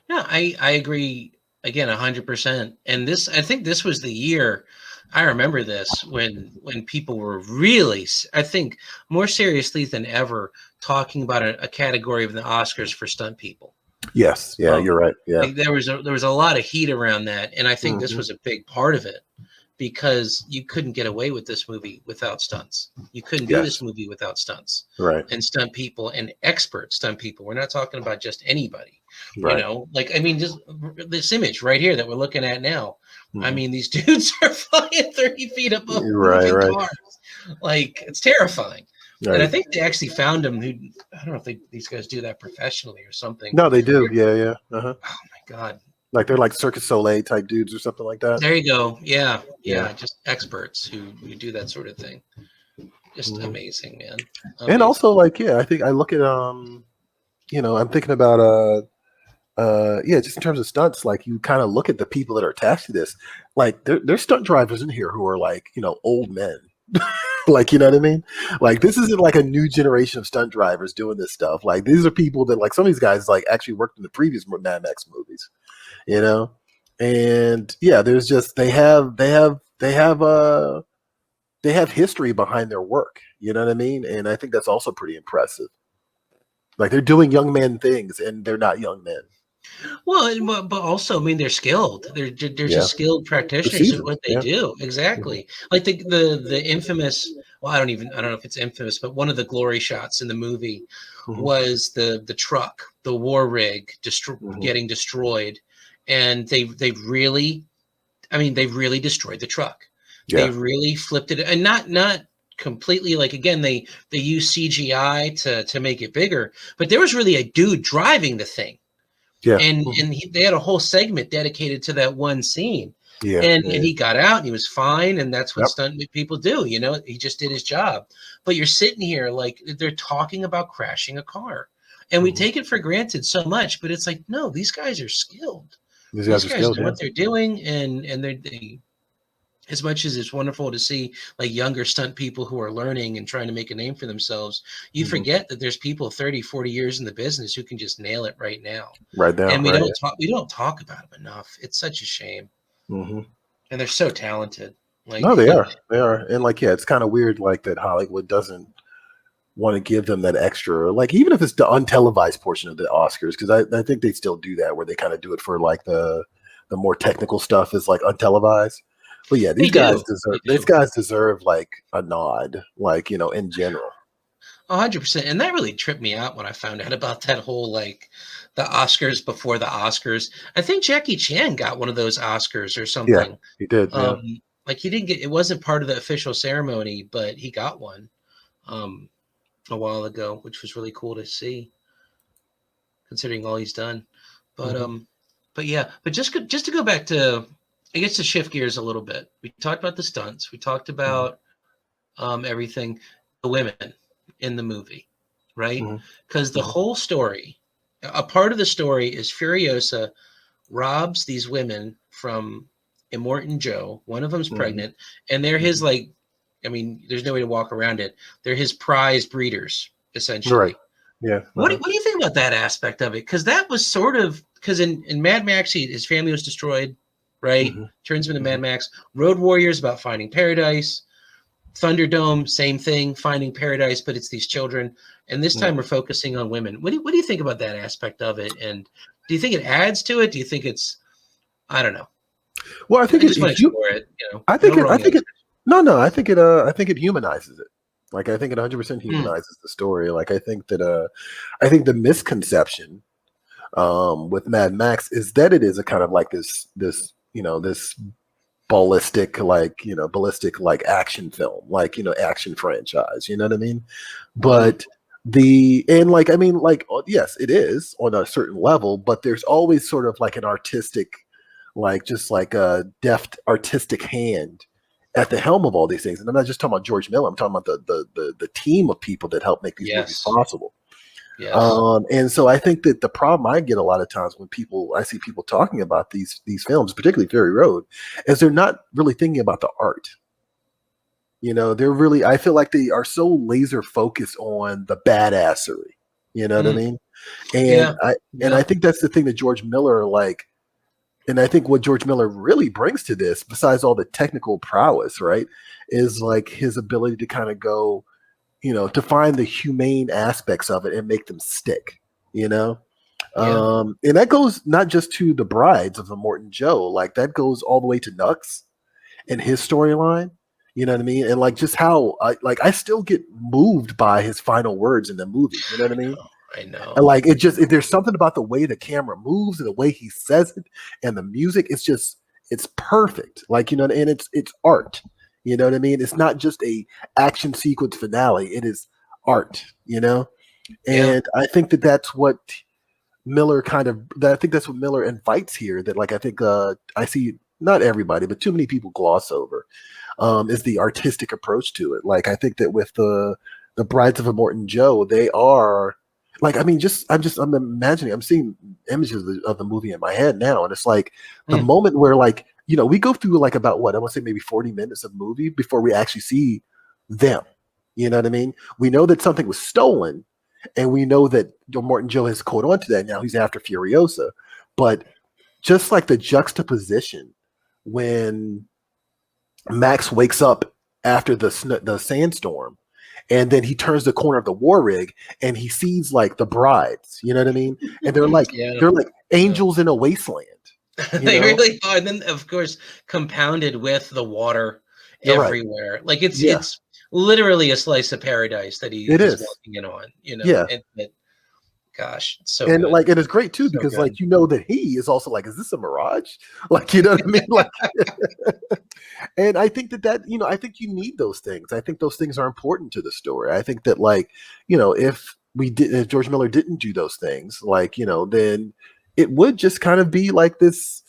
Yeah, I agree again 100%. And I think this was the year. I remember this when people were really, I think, more seriously than ever talking about a category of the Oscars for stunt people. Yes, yeah, you're right. Yeah, like there was a lot of heat around that, and I think this was a big part of it because you couldn't get away with this movie without stunts. You couldn't do this movie without stunts, right? And stunt people and expert stunt people. We're not talking about just anybody. Right. Like, I mean, just this image right here that we're looking at now. I mean, these dudes are flying 30 feet above moving cars. Like, it's terrifying. Right. And I think they actually found them. I don't know if these guys do that professionally or something. No, they do. Yeah. Uh-huh. Oh my God. Like they're like Circus Soleil type dudes or something like that. There you go. Yeah. Just experts who do that sort of thing. Just amazing, man. Amazing. And also, like, I think I look at I'm thinking about just in terms of stunts, like you kind of look at the people that are attached to this, like there's stunt drivers in here who are like, old men. Like, you know what I mean? Like, this isn't like a new generation of stunt drivers doing this stuff. Like, these are people that, like, some of these guys like actually worked in the previous Mad Max movies, and there's just they have history behind their work. You know what I mean? And I think that's also pretty impressive. Like, they're doing young man things, and they're not young men. Well, but also, I mean, they're skilled. They're just skilled practitioners at what they do. Exactly. Like the infamous. Well, I don't know if it's infamous, but one of the glory shots in the movie was the truck, the war rig, getting destroyed, and they've really destroyed the truck. Yeah. They really flipped it, and not completely. Like, again, they use CGI to make it bigger, but there was really a dude driving the thing. Yeah. And they had a whole segment dedicated to that one scene. Yeah. And he got out and he was fine. And that's what stunt people do. He just did his job. But you're sitting here like they're talking about crashing a car. And we take it for granted so much. But it's like, no, these guys are skilled. These guys know what they're doing. And they as much as it's wonderful to see like younger stunt people who are learning and trying to make a name for themselves, you forget that there's people 30, 40 years in the business who can just nail it right now. Right now. And we don't talk about them enough. It's such a shame. And they're so talented. Like, no, they are. They are. And like, it's kind of weird like that Hollywood doesn't want to give them that extra, like, even if it's the untelevised portion of the Oscars, because I think they still do that where they kind of do it for like the more technical stuff is like untelevised. But yeah, these guys deserve like a nod, like, in general. 100%. And that really tripped me out when I found out about that whole, like, the Oscars before the Oscars. I think Jackie Chan got one of those Oscars or something. Yeah, he did. Yeah. Like, he didn't it wasn't part of the official ceremony, but he got one a while ago, which was really cool to see, considering all he's done. But but just to go back to, I guess, to shift gears a little bit. We talked about the stunts. We talked about everything, the women in the movie, right? Because the whole story, a part of the story is Furiosa robs these women from Immortan Joe. One of them's pregnant, and they're his, like, I mean, there's no way to walk around it. They're his prize breeders, essentially. Right. Yeah. What do you think about that aspect of it? Because that was sort of, because in Mad Max, his family was destroyed. Right? Turns into Mad Max. Road Warriors, about finding paradise. Thunderdome, same thing, finding paradise, but it's these children. And this time we're focusing on women. What do you think about that aspect of it? And do you think it adds to it? Do you think it's, I don't know. Well, I think I think it humanizes it. Like, I think it 100% humanizes the story. Like, I think that I think the misconception with Mad Max is that it is a kind of like this ballistic like action film, like, action franchise, you know what I mean? But yes, it is on a certain level, but there's always sort of like an artistic, like, just like a deft artistic hand at the helm of all these things. And I'm not just talking about George Miller. I'm talking about the team of people that help make these movies possible. Yes. And so I think that the problem I get a lot of times when I see people talking about these films, particularly Fury Road, is they're not really thinking about the art. I feel like they are so laser focused on the badassery. You know what I mean? And I think that's the thing that George Miller and I think what George Miller really brings to this, besides all the technical prowess, right, is like his ability to kind of go, to find the humane aspects of it and make them stick, and that goes not just to the brides of the Morton Joe, like that goes all the way to Nux and his storyline, you know what I mean? And like just how I still get moved by his final words in the movie, you know what I mean? I know. And like if there's something about the way the camera moves and the way he says it and the music, it's perfect. Like, and it's art. You know what I mean? It's not just a action sequence finale. It is art, And I think that's what Miller invites here, that like I think I see not everybody, but too many people gloss over, is the artistic approach to it. Like I think that with the Brides of a Morton Joe, they are like, I'm imagining, I'm seeing images of the movie in my head now. And it's like the moment where like, we go through like about what I want to say maybe 40 minutes of movie before we actually see them. You know what I mean? We know that something was stolen, and we know that Morton Joe has caught on to that. Now he's after Furiosa. But just like the juxtaposition when Max wakes up after the sandstorm, and then he turns the corner of the war rig and he sees like the brides, you know what I mean? And they're like angels in a wasteland. They really are. And then of course compounded with the water everywhere. Right. Like it's literally a slice of paradise that he is walking in on, Yeah. Gosh, so and good. Like, and it's great too, because good. Like that he is also like, is this a mirage? Like, you know what I mean? Like, and I think that I think you need those things. I think those things are important to the story. I think that like, if George Miller didn't do those things, like, then it would just kind of be like this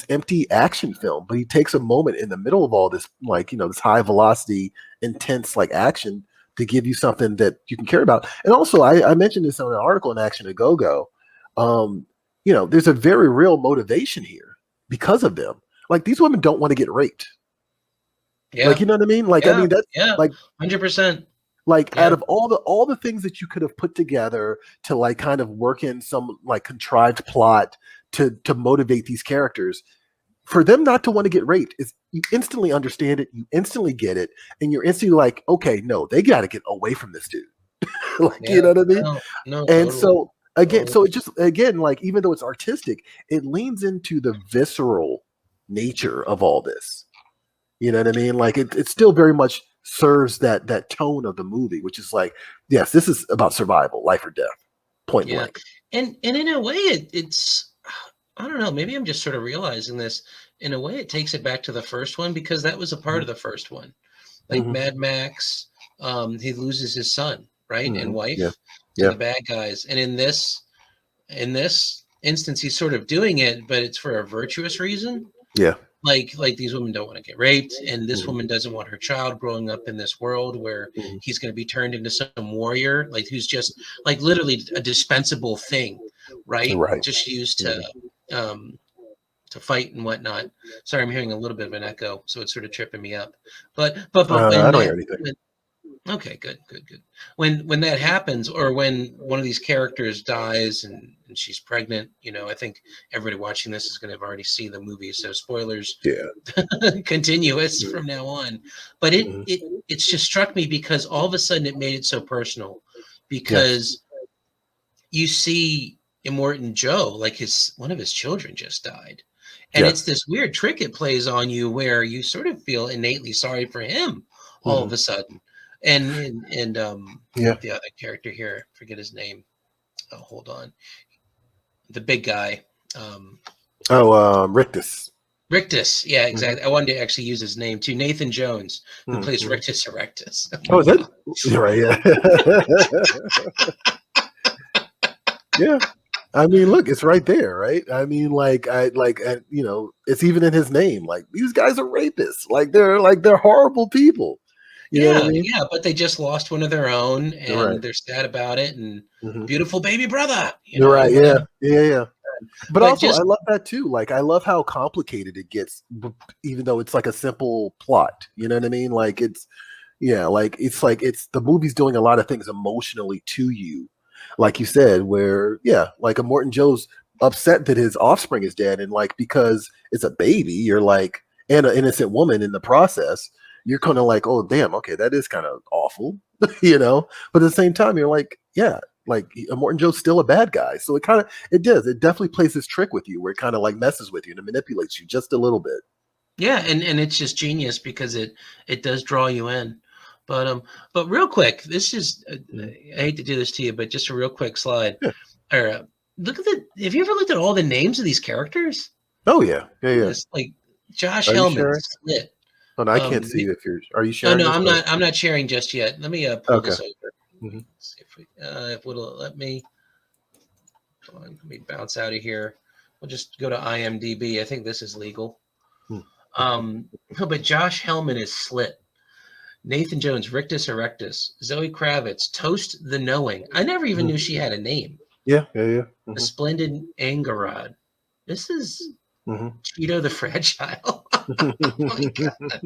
empty action film. But he takes a moment in the middle of all this, like, this high velocity, intense like action, to give you something that you can care about. And also, I mentioned this on an article in Action to Go. There's a very real motivation here because of them. Like, these women don't want to get raped. Yeah. Like, you know what I mean? Like, I mean, that's like 100%. Like, out of all the things that you could have put together to like kind of work in some like contrived plot to motivate these characters, for them not to want to get raped is, you instantly understand it, you instantly get it, and you're instantly like, okay, no, they got to get away from this dude. Like, you know what I mean? No, and totally. So again, so it just, again, like, even though it's artistic, it leans into the visceral nature of all this. You know what I mean? Like, it still very much serves that tone of the movie, which is like, yes, this is about survival, life or death, point blank. And in a way, it's, I don't know, maybe I'm just sort of realizing this. In a way, it takes it back to the first one, because that was a part of the first one. Like Mad Max, he loses his son, right, and wife to the bad guys. And in this instance, he's sort of doing it, but it's for a virtuous reason. Yeah. Like these women don't want to get raped, and this woman doesn't want her child growing up in this world where he's going to be turned into some warrior, like who's just like literally a dispensable thing, right? Just used to fight and whatnot. Sorry, I'm hearing a little bit of an echo, so it's sort of tripping me up. But I don't hear anything. Okay, good. When that happens, or when one of these characters dies and she's pregnant, I think everybody watching this is going to have already seen the movie, so spoilers continuous from now on. But it's just struck me because all of a sudden it made it so personal, because you see Immortan Joe, like one of his children just died. And it's this weird trick it plays on you where you sort of feel innately sorry for him all of a sudden. And the other character here, forget his name. Oh, hold on. The big guy. Rictus. Rictus, yeah, exactly. I wanted to actually use his name too. Nathan Jones, who plays Rictus Erectus. Oh, is that? You're right, yeah. I mean, look, it's right there, right? I mean, you know, it's even in his name. Like these guys are rapists. They're horrible people. You know what I Yeah, mean? yeah, but they just lost one of their own, You're right. and they're sad about it, and Hmm. beautiful baby brother, You're right. Yeah, whatever. yeah, yeah. But But also, I just love that too. Like, I love how complicated it gets, even though it's like a simple plot. You know what I mean? Like, yeah, like it's the movie's doing a lot of things emotionally to you, like you said, where yeah, like a Morton Joe's upset that his offspring is dead, and like because it's a baby, you're like, and an innocent woman in the process, you're kind of like, oh damn, okay, that is kind of awful, you know. But at the same time, you're like, yeah, like Morton Joe's still a bad guy, so it does, it definitely plays this trick with you, where it kind of like messes with you and manipulates you just a little bit. yeah, and it's just genius because it does draw you in. But real quick, this is Mhm. I hate to do this to you, but just a real quick slide. Yeah. Or look at the. Have you ever looked at all the names of these characters? Oh yeah, yeah, yeah. This like Josh Are you Hellman, sharing? Slit. Oh, no, I can't see if you're. Are you No, sharing no, this? I'm Or? not. I'm not sharing just yet. Let me pull Okay. this over. Hmm. See if it'll let me. Hold on, let me bounce out of here. We'll just go to IMDb. I think this is legal. But Josh Hellman is Slit. Nathan Jones, Rictus Erectus. Zoe Kravitz, Toast the Knowing. I never even Hmm. knew she had a name. Yeah, yeah, yeah. The Hmm. Splendid Angarod. This is Hmm. Cheeto the Fragile. Oh my God.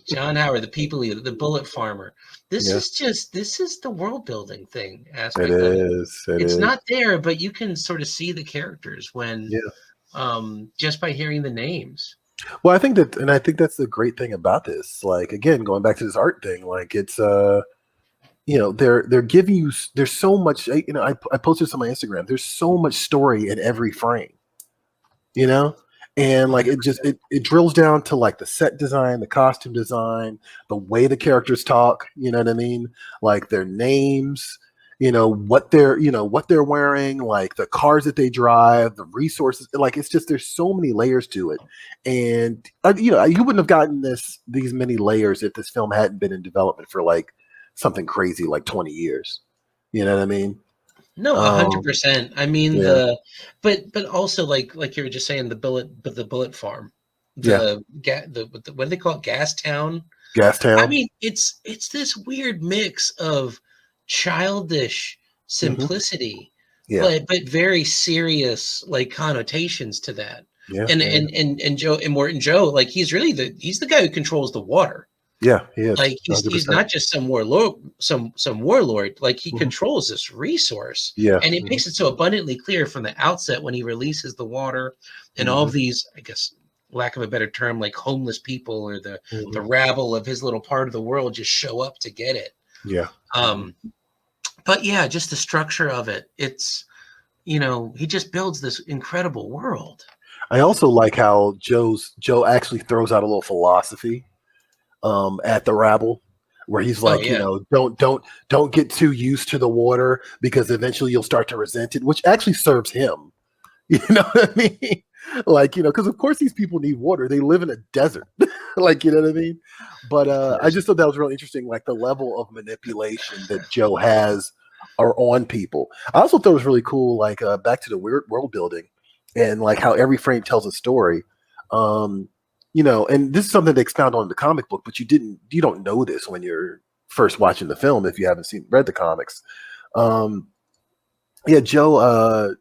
John Howard, the people eater, the bullet farmer. Yeah, This is the world building thing it aspect of it. is. It It's is. not there, but you can sort of see the characters when Yeah. just by hearing the names. Well, I think that's the great thing about this. Like again, going back to this art thing, like it's you know, they're giving you. There's so much. You know, I posted this on my Instagram. There's so much story in every frame. You know, and like it just 100%. it drills down to like the set design, the costume design, the way the characters talk, you know what I mean, like their names, you know what they're wearing, like the cars that they drive, the resources, like it's just there's so many layers to it. And you know, you wouldn't have gotten these many layers if this film hadn't been in development for like something crazy like 20 years, you know what I mean. No, um 100%. I mean yeah, but also like you were just saying the bullet farm, yeah, the what do they call it, Gas Town. Gas I Town. mean, it's this weird mix of childish Hmm. simplicity, Yeah, but very serious like connotations to that. yeah, And yeah. and Joe and Morton Joe, like he's the guy who controls the water. Yeah, he is Like he's 100%. not just some warlord, some warlord. Like he Mhm. controls this resource, Yeah. and it Mhm. makes it so abundantly clear from the outset when he releases the water, and all Mhm. of these, I guess, lack of a better term, like homeless people or the Mhm. rabble of his little part of the world just show up to get it. Yeah. Mhm. Um, but yeah, just the structure of it. It's he just builds this incredible world. I also like how Joe actually throws out a little philosophy at the rabble, where he's Oh like, you yeah, know, don't get too used to the water because eventually you'll start to resent it, which actually serves him. You know what I mean? Like, you know, because of course these people need water. They live in a desert. Like, you know what I mean? But of I course. just thought that was really interesting, like the level of manipulation that Joe has are on people. I also thought it was really cool, like back to the weird world building and like how every frame tells a story. Um, you know, and this is something they expound on in the comic book, but you don't know this when you're first watching the film if you haven't read the comics. Um, yeah, Joe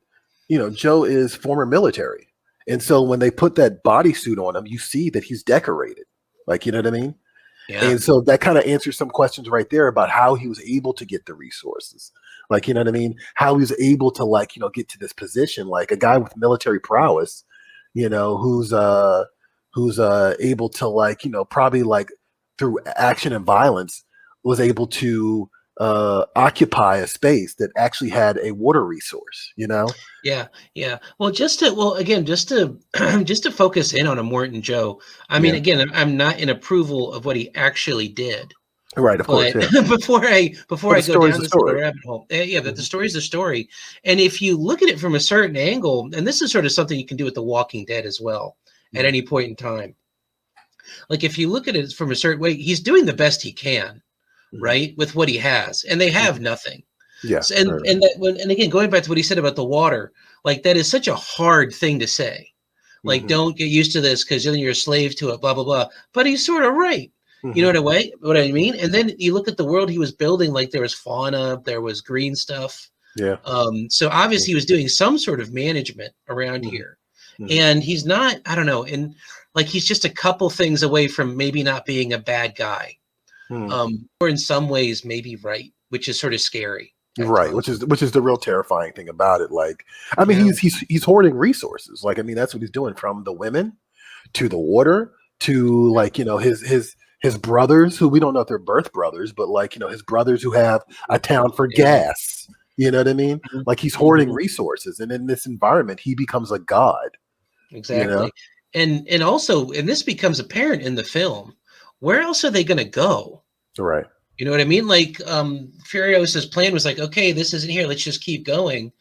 is former military. And so when they put that bodysuit on him, you see that he's decorated. Like, you know what I mean? Yeah, And so that kind of answers some questions right there about how he was able to get the resources. Like, you know what I mean? How he was able to like, you know, get to this position, like a guy with military prowess, you know, who's able to like, you know, probably like through action and violence was able to occupy a space that actually had a water resource, you know? yeah, yeah. Just to just to focus in on a Morton Joe. I mean, Yeah. again, I'm not in approval of what he actually did. Right, of course, But yeah. before But I the go story's down a this little story. rabbit hole, yeah, but the Mhm. story's a story. And if you look at it from a certain angle, and this is sort of something you can do with The Walking Dead as well, at Mhm. any point in time. Like if you look at it from a certain way, he's doing the best he can, Mhm. right, with what he has, and they have Mhm. nothing. Yeah, So, right, right. and that when and again going back to what he said about the water, Like that is such a hard thing to say. Like, don't get used to this because then you're a slave to it, blah, blah, blah. But he's sort of right. You know what I mean? And then you look at the world he was building, like there was fauna, there was green stuff. Yeah. So obviously he was doing some sort of management around here. And he's not, I don't know, and like he's just a couple things away from maybe not being a bad guy. Or in some ways maybe right, which is sort of scary. Right, which is the real terrifying thing about it. Like, I mean, he's hoarding resources. Like, I mean, that's what he's doing, from the women to the water to, like, you know, his brothers, who we don't know if they're birth brothers, but, like, you know, his brothers who have a town for gas. You know what I mean? Like, he's hoarding resources, and in this environment, he becomes a god. Exactly. You know? And also, and this becomes apparent in the film, where else are they going to go? Right. You know what I mean? Like, Furios's plan was like, okay, this isn't here. Let's just keep going.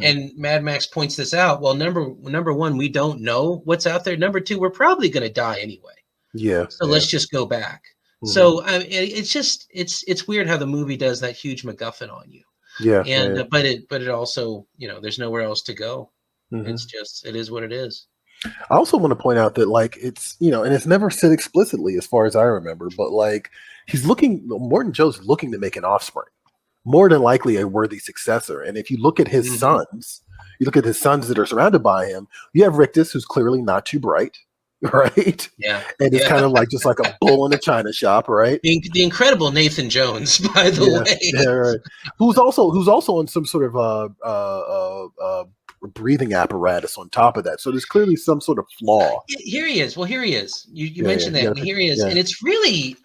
And Mad Max points this out. Well, number one, we don't know what's out there. Number two, we're probably going to die anyway. Yeah. So let's just go back. So it's just, it's weird how the movie does that huge MacGuffin on you. Yeah. And, but it also, you know, there's nowhere else to go. It's just, it is what it is. I also want to point out that, like, it's, you know, and it's never said explicitly as far as I remember, but, like, Morton Joe's looking to make an offspring, more than likely a worthy successor. And if you look at his sons, that are surrounded by him, you have Rictus, who's clearly not too bright, right? Yeah. And it's kind of like just like a bull in a china shop, right? The incredible Nathan Jones, by the way. Yeah, right. Who's also on some sort of breathing apparatus on top of that. So there's clearly some sort of flaw. Here he is. Well, here he is. You mentioned that. And here he is. And it's really,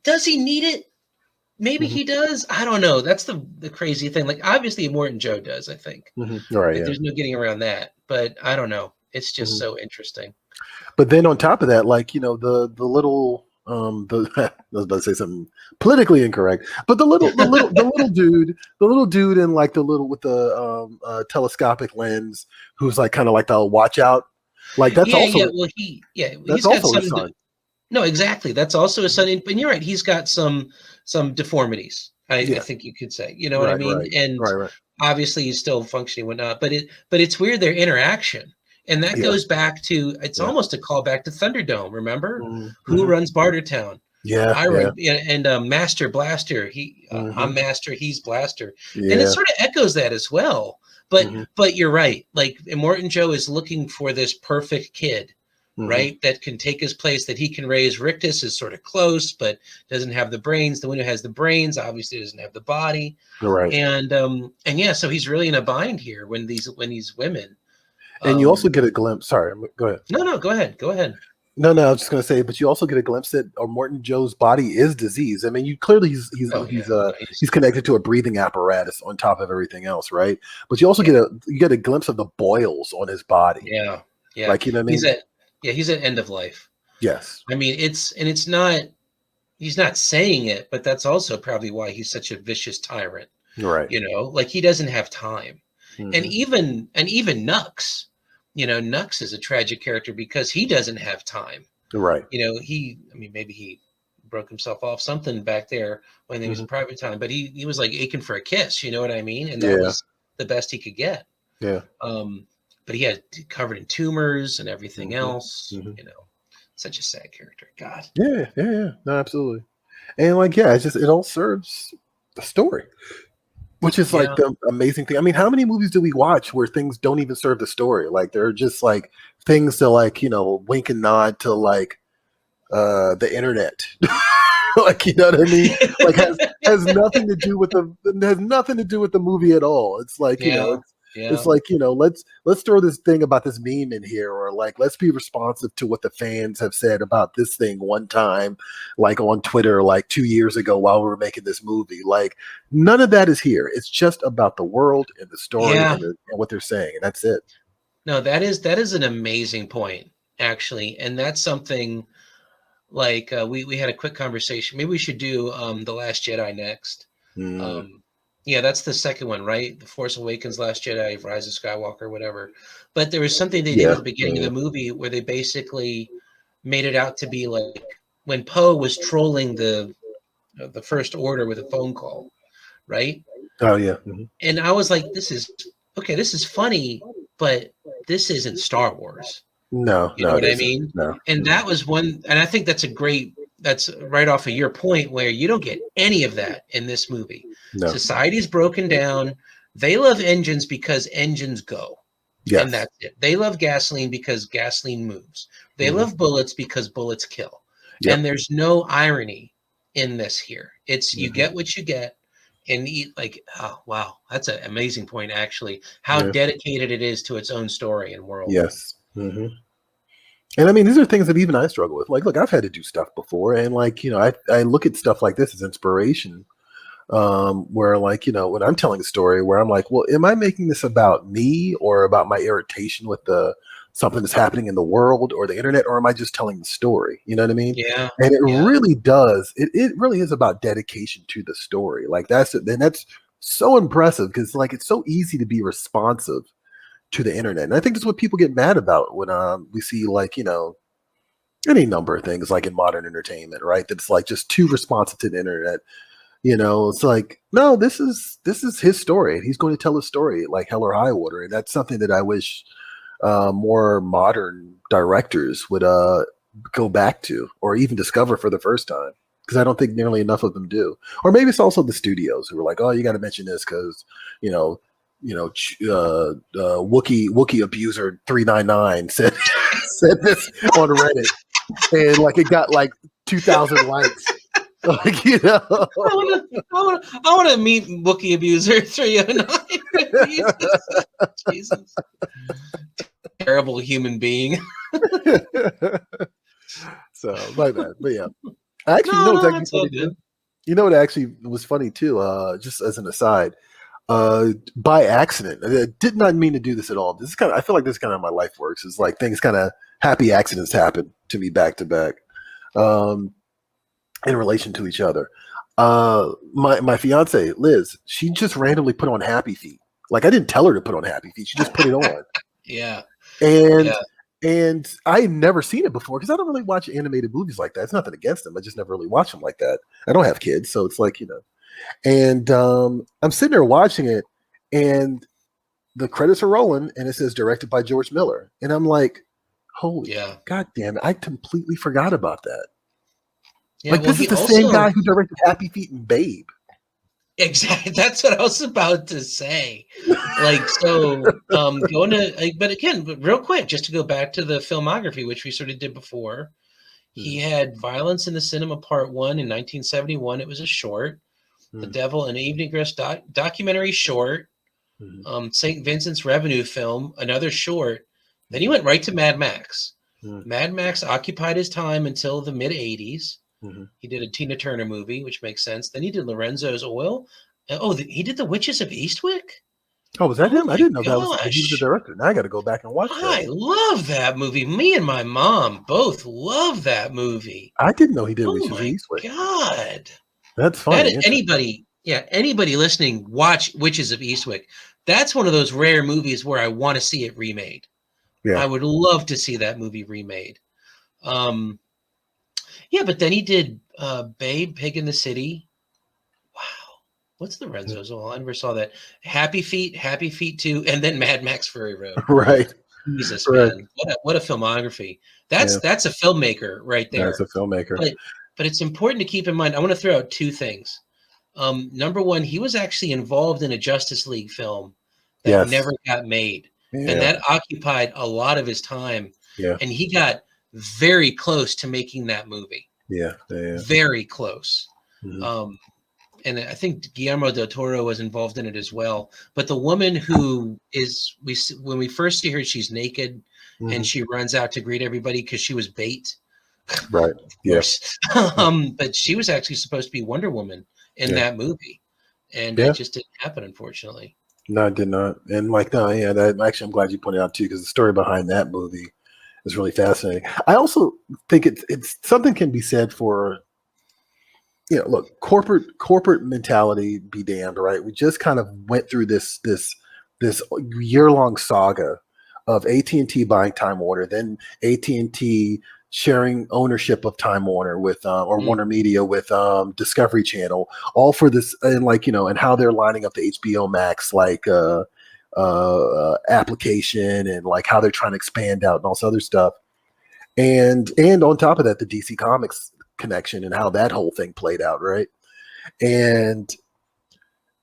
does he need it? Maybe he does. I don't know. That's the crazy thing. Like, obviously Morton Joe does, I think. Right. Like, there's no getting around that. But I don't know. It's just so interesting. But then on top of that, like, you know, the little I was about to say something politically incorrect, but the little dude in, like, the little with the telescopic lens, who's like kind of like the watch out, like, that's also he's got also his son. No, exactly. That's also a son. And you're right. He's got some deformities. I think you could say. You know what I mean? Right, and obviously he's still functioning, whatnot. But it's weird, their interaction. And that goes back to, it's almost a callback to Thunderdome. Remember who runs Bartertown? I run, and Master Blaster. I'm Master, he's Blaster, and it sort of echoes that as well. But you're right. Like, Morton Joe is looking for this perfect kid, right? That can take his place, that he can raise. Rictus is sort of close, but doesn't have the brains. The one who has the brains obviously doesn't have the body, right? And so he's really in a bind here when these women. And you also get a glimpse. Sorry, go ahead. No, go ahead. No, I was just going to say, but you also get a glimpse that Morton Joe's body is diseased. I mean, you clearly he's connected to a breathing apparatus on top of everything else, right? But you also get a glimpse of the boils on his body. Yeah. Like, you know what I mean? He's at end of life. Yes. I mean, it's not. He's not saying it, but that's also probably why he's such a vicious tyrant. Right. You know, like, he doesn't have time. And even Nux, you know, Nux is a tragic character because he doesn't have time. Right. You know, maybe he broke himself off something back there when he was in private time, but he was like aching for a kiss, you know what I mean? And that was the best he could get. Yeah. But he had covered in tumors and everything else, you know, such a sad character. God. Yeah. No, absolutely. And, like, it all serves the story. Which is like the amazing thing. I mean, how many movies do we watch where things don't even serve the story? Like, they're just like things to, like, you know, wink and nod to, like, the internet. Like, you know what I mean? Like, has nothing to do with the movie at all. It's like, you know, it's like, you know, let's throw this thing about this meme in here, or, like, let's be responsive to what the fans have said about this thing one time, like, on Twitter, like 2 years ago while we were making this movie. Like, none of that is here. It's just about the world and the story and what they're saying, and that's it. No, that is an amazing point, actually, and that's something. Like, we had a quick conversation. Maybe we should do The Last Jedi next. Yeah, that's the second one, right? The Force Awakens, Last Jedi, Rise of Skywalker, whatever. But there was something they did at the beginning of the movie where they basically made it out to be like when Poe was trolling the First Order with a phone call, right? Oh yeah. And I was like, this is okay, this is funny, but this isn't Star Wars. No, You know it what I isn't. mean? No. And that was one, and I think that's right off of your point where you don't get any of that in this movie. No. Society's broken down. They love engines because engines go. Yes. And that's it. They love gasoline because gasoline moves. They love bullets because bullets kill. Yep. And there's no irony in this here. It's you get what you get. And like, oh wow, that's an amazing point actually. How dedicated it is to its own story and world. Yes. And I mean, these are things that even I struggle with. Like, look, I've had to do stuff before, and like, you know, I look at stuff like this as inspiration. Where like, you know, when I'm telling a story where I'm like, well, am I making this about me or about my irritation with something that's happening in the world or the internet, or am I just telling the story? You know what I mean? Yeah. And it really does. It really is about dedication to the story. Like that's so impressive because like it's so easy to be responsive to the internet. And I think that's what people get mad about when we see like, you know, any number of things like in modern entertainment, right? That's like just too responsive to the internet. You know, it's like, no, this is his story. He's going to tell a story like hell or high water. And that's something that I wish more modern directors would go back to or even discover for the first time. Because I don't think nearly enough of them do. Or maybe it's also the studios who are like, oh, you got to mention this because, Wookiee Abuser 399 said this on Reddit. And like it got like 2,000 likes. Like, you know, I want to meet Wookiee Abuser 309. Jesus. Terrible human being. So my bad, but yeah, I actually know it's actually funny too. You know what actually was funny too? Just as an aside, by accident, I did not mean to do this at all. This is I feel like this is kind of how my life works. It's like things kind of happy accidents happen to me back to back. In relation to each other. My fiance, Liz, she just randomly put on Happy Feet. Like I didn't tell her to put on Happy Feet. She just put it on. Yeah. And I had never seen it before because I don't really watch animated movies like that. It's nothing against them. I just never really watch them like that. I don't have kids, so it's like, you know. And I'm sitting there watching it and the credits are rolling and it says directed by George Miller. And I'm like, holy God damn it. I completely forgot about that. Yeah, like this is the same guy who directed Happy Feet and Babe. Exactly. That's what I was about to say. Like, so going to, but again, real quick, just to go back to the filmography, which we sort of did before. He had Violence in the Cinema Part 1 in 1971. It was a short. The Devil and Evening Dress documentary short. St. Vincent's Revenue film, another short. Then he went right to Mad Max. Mad Max occupied his time until the mid-'80s. He did a Tina Turner movie, which makes sense. Then he did Lorenzo's Oil. He did The Witches of Eastwick. Oh, was that him? I didn't know that was he was the director. Now I got to go back and watch that. I love that movie. Me and my mom both love that movie. I didn't know he did Witches of Eastwick. God, that's funny. Anybody listening, watch Witches of Eastwick. That's one of those rare movies where I want to see it remade. Yeah, I would love to see that movie remade. Yeah, but then he did Babe, Pig in the City. Wow. What's Lorenzo's Oil? I never saw that. Happy Feet 2, and then Mad Max Fury Road. Right. Jesus, man. What a filmography. That's a filmmaker right there. That's a filmmaker. But it's important to keep in mind. I want to throw out two things. Number one, he was actually involved in a Justice League film that never got made. Yeah. And that occupied a lot of his time. Yeah. And he got very close to making that movie. Yeah. Very close. And I think Guillermo del Toro was involved in it as well. But the woman who when we first see her, she's naked and she runs out to greet everybody because she was bait. Right. Yes. But she was actually supposed to be Wonder Woman in that movie. And it just didn't happen, unfortunately. No, it did not. And like, actually, I'm glad you pointed out too, because the story behind that movie is really fascinating. I also think it's something can be said for, look, corporate mentality be damned, right? We just kind of went through this year-long saga of AT&T buying Time Warner, then AT&T sharing ownership of Time Warner with or Warner Media with Discovery Channel, all for this, and like, you know, and how they're lining up the HBO Max like application, and like how they're trying to expand out and all this other stuff. And on top of that, the DC Comics connection and how that whole thing played out, right? And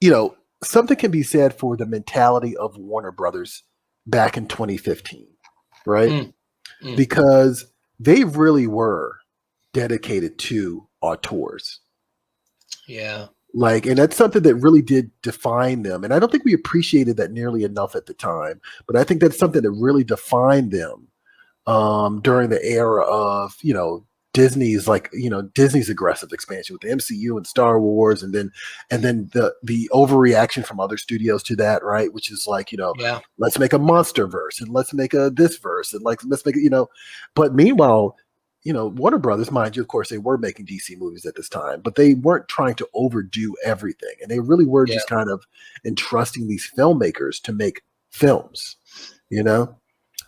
you know, something can be said for the mentality of Warner Brothers back in 2015, right? Because they really were dedicated to auteurs. Yeah. Like, and that's something that really did define them. And I don't think we appreciated that nearly enough at the time, but I think that's something that really defined them during the era of, you know, Disney's aggressive expansion with the MCU and Star Wars, and then the overreaction from other studios to that, right? Which is like, you know, let's make a monster verse, and let's make a this verse, and like let's make it, you know. But meanwhile, you know, Warner Brothers, mind you, of course, they were making DC movies at this time, but they weren't trying to overdo everything, and they really were just kind of entrusting these filmmakers to make films, you know.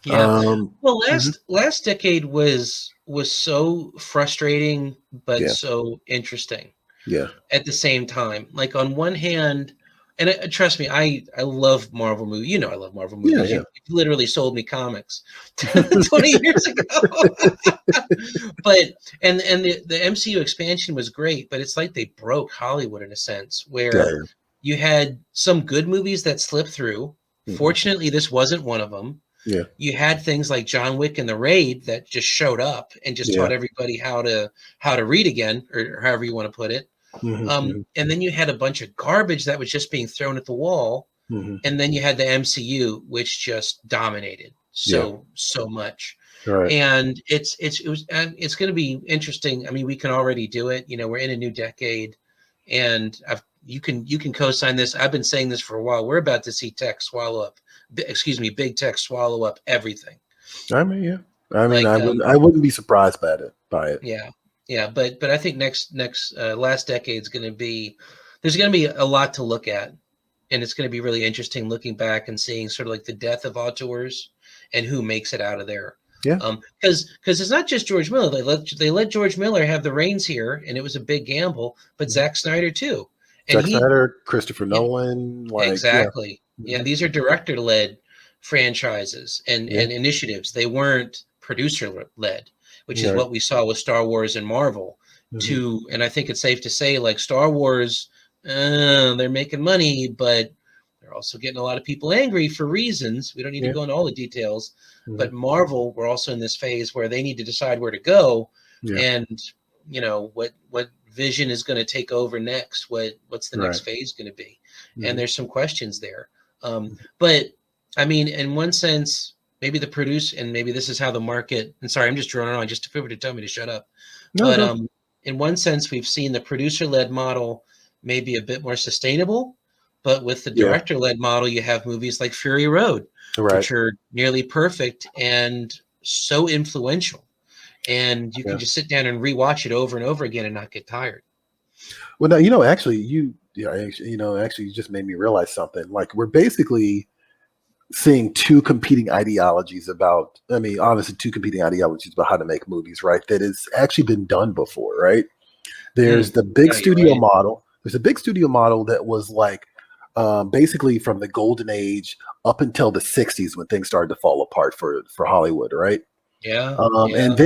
Well, last decade was so frustrating, but so interesting. Yeah. At the same time, like on one hand, and trust me, I love Marvel movies. You know, I love Marvel movies. You literally sold me comics 20 years ago. But and the MCU expansion was great, but it's like they broke Hollywood in a sense, where you had some good movies that slipped through. Fortunately, this wasn't one of them. Yeah. You had things like John Wick and The Raid that just showed up and just taught everybody how to read again, or however you want to put it. And then you had a bunch of garbage that was just being thrown at the wall. And then you had the MCU, which just dominated so much. Right. And it's going to be interesting. I mean, we can already do it. You know, we're in a new decade, and you can co-sign this. I've been saying this for a while. We're about to see big tech swallow up everything. I mean, I wouldn't be surprised by it. Yeah. But I think next last decade is going to be, there's going to be a lot to look at, and it's going to be really interesting looking back and seeing sort of like the death of auteurs and who makes it out of there. Yeah. Because it's not just George Miller. They let George Miller have the reins here, and it was a big gamble. But Zack Snyder too. And Snyder, Christopher Nolan, exactly. Yeah, these are director-led franchises and initiatives. They weren't producer-led, which is what we saw with Star Wars and Marvel. And I think it's safe to say, like Star Wars, they're making money, but they're also getting a lot of people angry for reasons. We don't need to go into all the details. But Marvel, we're also in this phase where they need to decide where to go, and you know what vision is going to take over next. What's the next phase going to be? And there's some questions there. But I mean, in one sense, maybe the produce, and maybe this is how the market, and sorry, I'm just droning on just to people to tell me to shut up. But in one sense, we've seen the producer-led model maybe a bit more sustainable, but with the director-led model, you have movies like Fury Road, which are nearly perfect and so influential. And you can just sit down and rewatch it over and over again and not get tired. Well, now, you know, actually, you just made me realize something. Like, we're basically seeing two competing ideologies about how to make movies, right? That has actually been done before, right? There's the big studio model. There's a big studio model that was like basically from the golden age up until the 60s when things started to fall apart for Hollywood, right? And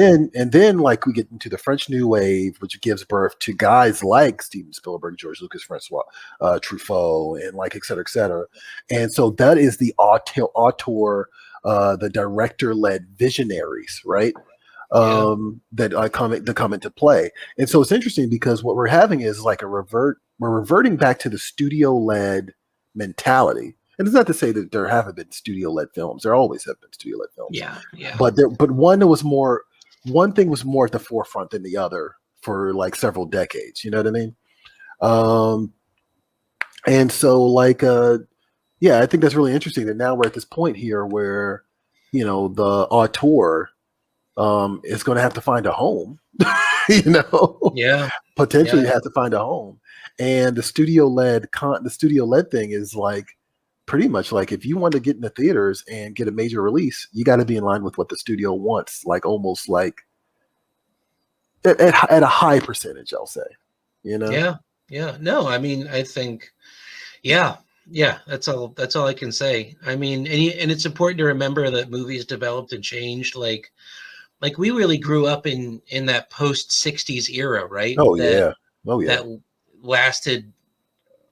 then like we get into the French New Wave, which gives birth to guys like Steven Spielberg, George Lucas, Francois Truffaut, and like et cetera, et cetera. And so that is the auteur, the director-led visionaries, right? That come into play. And so it's interesting because what we're having is like we're reverting back to the studio-led mentality. And it's not to say that there haven't been studio-led films. There always have been studio-led films. But one thing was more at the forefront than the other for like several decades. You know what I mean? And so like I think that's really interesting that now we're at this point here where, you know, the auteur is going to have to find a home. You know? Potentially have to find a home. And the studio-led thing is like, pretty much like if you want to get in the theaters and get a major release, you got to be in line with what the studio wants, like almost like at a high percentage, I'll say. Yeah. No, I mean, I think, yeah. That's all I can say. I mean, and it's important to remember that movies developed and changed. Like we really grew up in that post 60s era, right? Oh yeah. That lasted,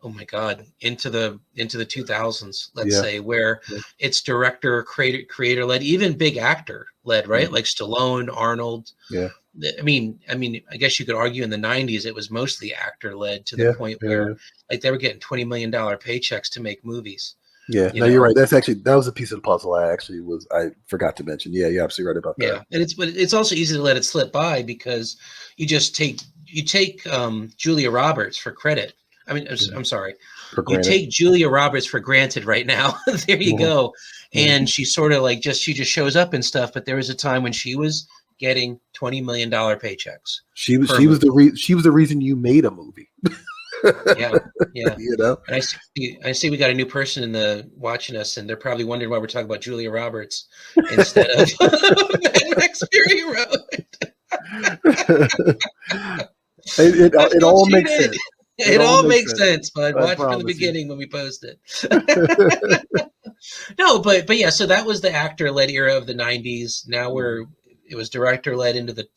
oh my God, into the 2000s, let's Yeah. say, where Yeah. it's director, creator led, even big actor led, right? Mm-hmm. Like Stallone, Arnold. Yeah. I mean, I guess you could argue in the 90s it was mostly actor led, to the Yeah. point Yeah. where like they were getting $20 million paychecks to make movies. Yeah. No, you're right. That was a piece of the puzzle I forgot to mention. Yeah, you're absolutely right about that. Yeah, and it's also easy to let it slip by because you just take Julia Roberts for credit. I mean, I'm sorry, you take Julia Roberts for granted right now. There you go. And she sort of like she just shows up and stuff. But there was a time when she was getting $20 million paychecks. She was the reason you made a movie. Yeah. And I see we got a new person watching us, and they're probably wondering why we're talking about Julia Roberts instead of Mad Max Fury Road. It all makes sense. It all makes sense, but watch from the beginning when we post it. No, but yeah, so that was the actor-led era of the 90s. Now it was director-led into the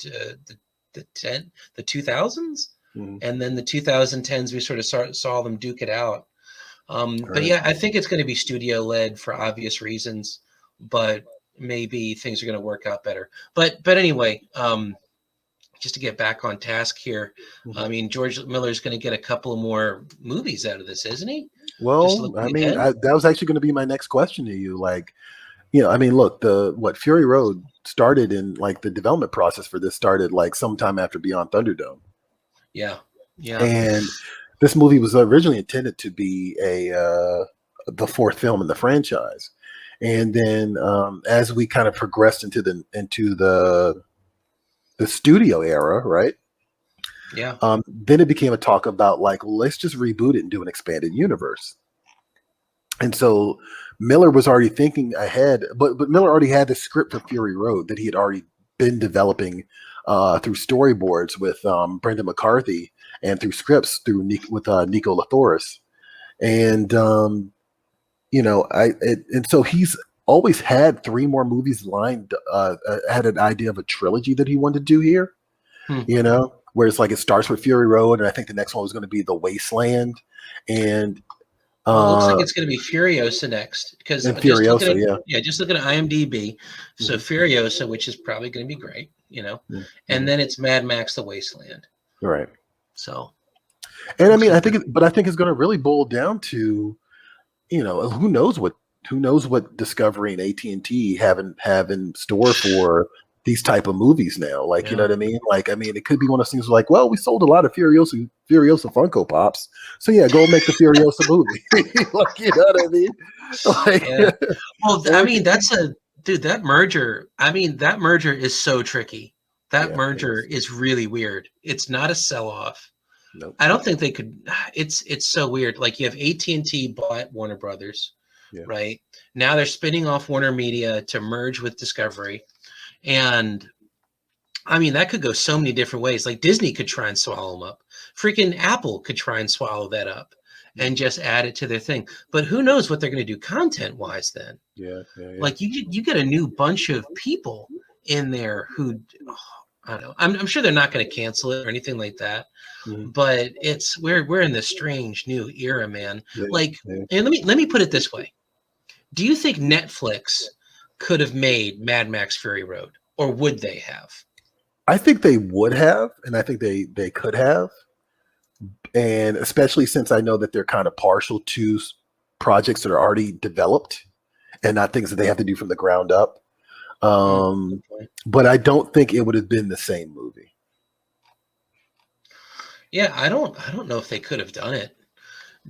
2000s. And then the 2010s, we sort of saw them duke it out. But yeah, I think it's going to be studio-led for obvious reasons, but maybe things are going to work out better. But anyway, just to get back on task here, I mean, George Miller's going to get a couple more movies out of this, isn't he? Well, I mean, that was actually going to be my next question to you. Like, I mean, look, Fury Road started in like the development process for this started like sometime after Beyond Thunderdome. Yeah. And this movie was originally intended to be the fourth film in the franchise, and then as we kind of progressed into the studio era, right? Yeah. Then it became a talk about like, let's just reboot it and do an expanded universe. And so Miller was already thinking ahead, but Miller already had the script for Fury Road that he had already been developing through storyboards with Brendan McCarthy and through scripts with Nico Lathoris. And and so he's always had three more movies lined, had an idea of a trilogy that he wanted to do here, where it's like it starts with Fury Road, and I think the next one was going to be The Wasteland, and it looks like it's going to be Furiosa next, because just looking at IMDb, so Furiosa, which is probably going to be great, and then it's Mad Max: The Wasteland, right? So, and I mean, I think it's going to really boil down to, who knows what Discovery and AT&T have in store for these type of movies now. Like, you know what I mean? Like, I mean, it could be one of those things like, well, we sold a lot of Furiosa Funko Pops, so yeah, go make the Furiosa movie. Like, you know what I mean? Like, well, I mean, that merger. I mean, that merger is so tricky. That merger is really weird. It's not a sell-off. Nope. I don't think they could. It's so weird. Like, you have AT&T bought Warner Brothers, right? Now they're spinning off Warner Media to merge with Discovery. And I mean, that could go so many different ways. Like, Disney could try and swallow them up. Freaking Apple could try and swallow that up and just add it to their thing. But who knows what they're going to do content-wise then? Yeah. Like, you get a new bunch of people in there who, I don't know. I'm sure they're not going to cancel it or anything like that. But we're in this strange new era, man. And let me put it this way. Do you think Netflix could have made Mad Max Fury Road, or would they have? I think they would have, and I think they could have, and especially since I know that they're kind of partial to projects that are already developed and not things that they have to do from the ground up. But I don't think it would have been the same movie. Yeah, I don't know if they could have done it.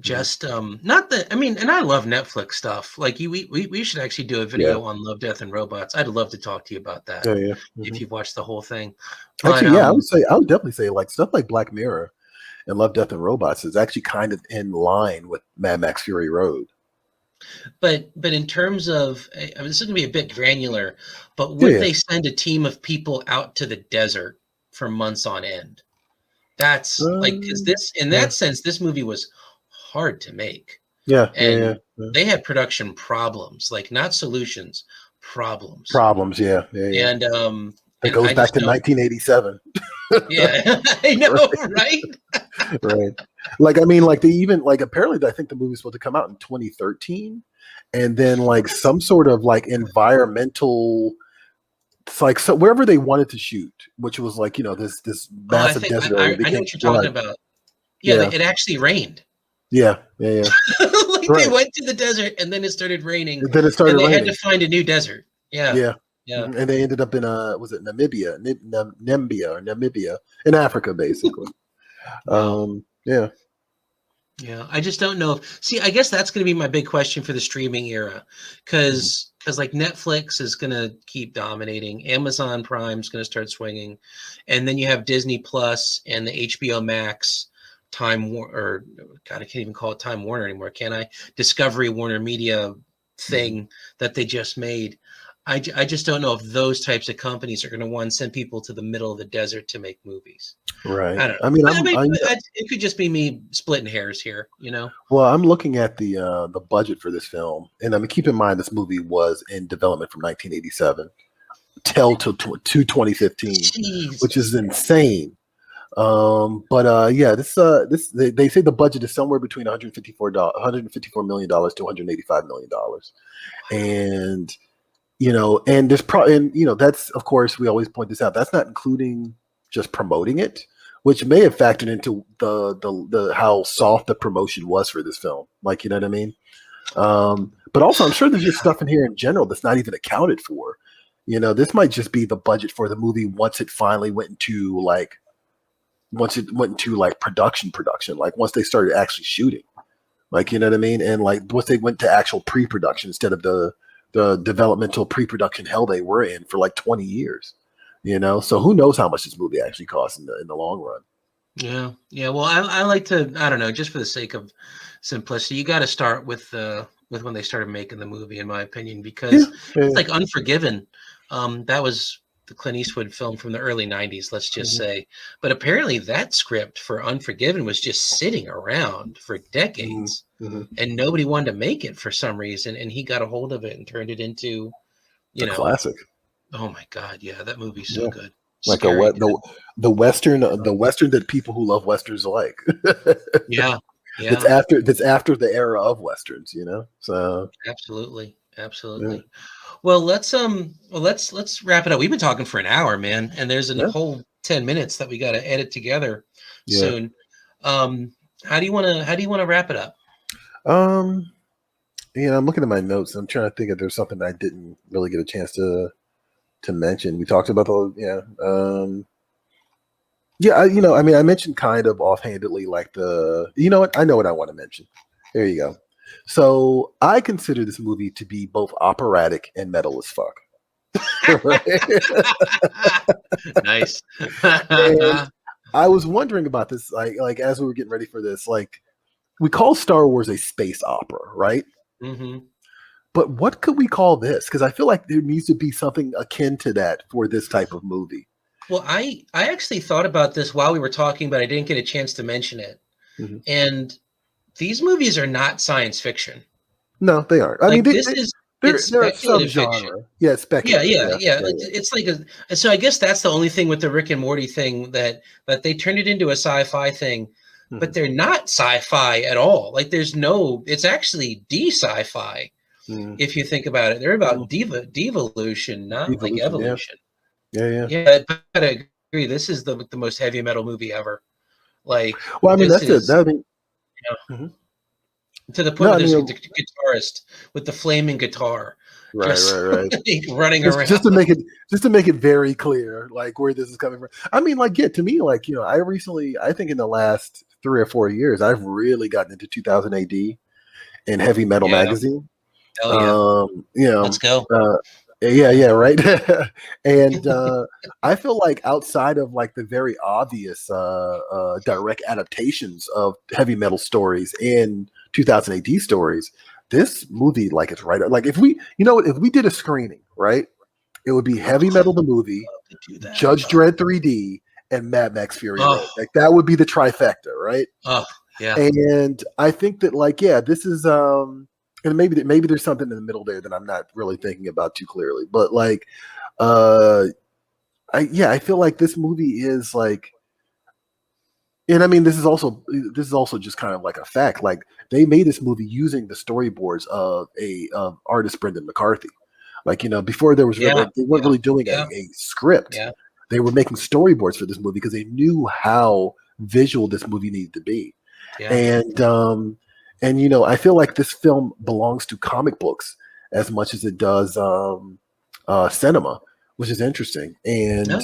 Just not that, I mean, and I love Netflix stuff. Like, we should actually do a video on Love, Death, and Robots. I'd love to talk to you about that. If you've watched the whole thing. But, actually, I would definitely say like stuff like Black Mirror and Love, Death, and Robots is actually kind of in line with Mad Max Fury Road. But in terms of, I mean, this is going to be a bit granular, but would they send a team of people out to the desert for months on end. That's like, because this, in that sense, this movie was hard to make. And they had production problems, like not solutions, problems. And it goes back to 1987. Yeah, I know, right? Right. Like, I mean, like they even like apparently I think the movie was supposed to come out in 2013, and then like some sort of like environmental. It's like so wherever they wanted to shoot, which was like this massive desert area. I know what you're talking about. Yeah, it actually rained. Yeah. Like they went to the desert and then it started raining. And then it started raining. Had to find a new desert. Yeah. And they ended up in was it Namibia in Africa, basically. Yeah, I just don't know. See, I guess that's going to be my big question for the streaming era, because like Netflix is going to keep dominating, Amazon Prime's going to start swinging, and then you have Disney Plus and the HBO Max, God, I can't even call it Time Warner anymore, can I? Discovery Warner Media thing that they just made. I just don't know if those types of companies are going to want to send people to the middle of the desert to make movies. Right. I don't know. I mean, it could just be me splitting hairs here, Well, I'm looking at the budget for this film, and I mean, keep in mind this movie was in development from 1987 till to 2015, Jeez. which is insane. This they say the budget is somewhere between $154 million to $185 million, and and there's that's, of course, we always point this out. That's not including just promoting it, which may have factored into the how soft the promotion was for this film. Like, you know what I mean? But also, I'm sure there's just stuff in here in general that's not even accounted for. This might just be the budget for the movie once it finally went into production, like once they started actually shooting, like, you know what I mean? And like once they went to actual pre-production instead of the developmental pre-production hell they were in for like 20 years, so who knows how much this movie actually costs in the long run. Well, I like to, I don't know, just for the sake of simplicity, you got to start with when they started making the movie, in my opinion, because it's like Unforgiven. That was the Clint Eastwood film from the early 90s, let's just say. But apparently that script for Unforgiven was just sitting around for decades, and nobody wanted to make it for some reason, and he got a hold of it and turned it into a classic. Oh my God, yeah, that movie's so good. Like the western that people who love westerns like. Yeah. That's after the era of westerns, so absolutely. Well, let's wrap it up. We've been talking for an hour, man, and there's a whole 10 minutes that we got to edit together soon. How do you want to wrap it up? I'm looking at my notes. I'm trying to think if there's something I didn't really get a chance to mention. We talked about I mentioned kind of offhandedly, like I know what I want to mention. There you go. So I consider this movie to be both operatic and metal as fuck. Nice. And I was wondering about this, like as we were getting ready for this, like we call Star Wars a space opera, right? Mm-hmm. But what could we call this? Because I feel like there needs to be something akin to that for this type of movie. Well, I actually thought about this while we were talking, but I didn't get a chance to mention it. Mm-hmm. And these movies are not science fiction. No, they aren't. I mean, they're subgenre. Fiction. Yeah, speculative. Yeah. It's like so I guess that's the only thing with the Rick and Morty thing, that they turned it into a sci-fi thing, but they're not sci-fi at all. Like it's actually de-sci-fi. If you think about it, they're about devolution, not like evolution. Yeah. But I agree. This is the most heavy metal movie ever. Like, well, I mean, that's it. To the point where there's a guitarist with the flaming guitar, right, running around. Just to make it very clear, like where this is coming from. I mean, like, to me, like, I think in the last 3 or 4 years, I've really gotten into 2000 AD and Heavy Metal magazine. Oh yeah. Let's go. Right. And I feel like outside of like the very obvious direct adaptations of heavy metal stories and 2000 AD stories, this movie, like, it's right. Like, if we did a screening, right, it would be Heavy Metal the movie, Judge Dredd 3D, and Mad Max Fury Oh, Road. Like that would be the trifecta, right? oh, yeah. And I think that like, yeah, this is and maybe there's something in the middle there that I'm not really thinking about too clearly. But like I feel like this movie is like, and I mean this is also just kind of like a fact. Like they made this movie using the storyboards of of artist Brendan McCarthy. Like, before there was Yeah. they weren't really doing Yeah. a script. Yeah. They were making storyboards for this movie because they knew how visual this movie needed to be. Yeah. And I feel like this film belongs to comic books as much as it does cinema, which is interesting. No.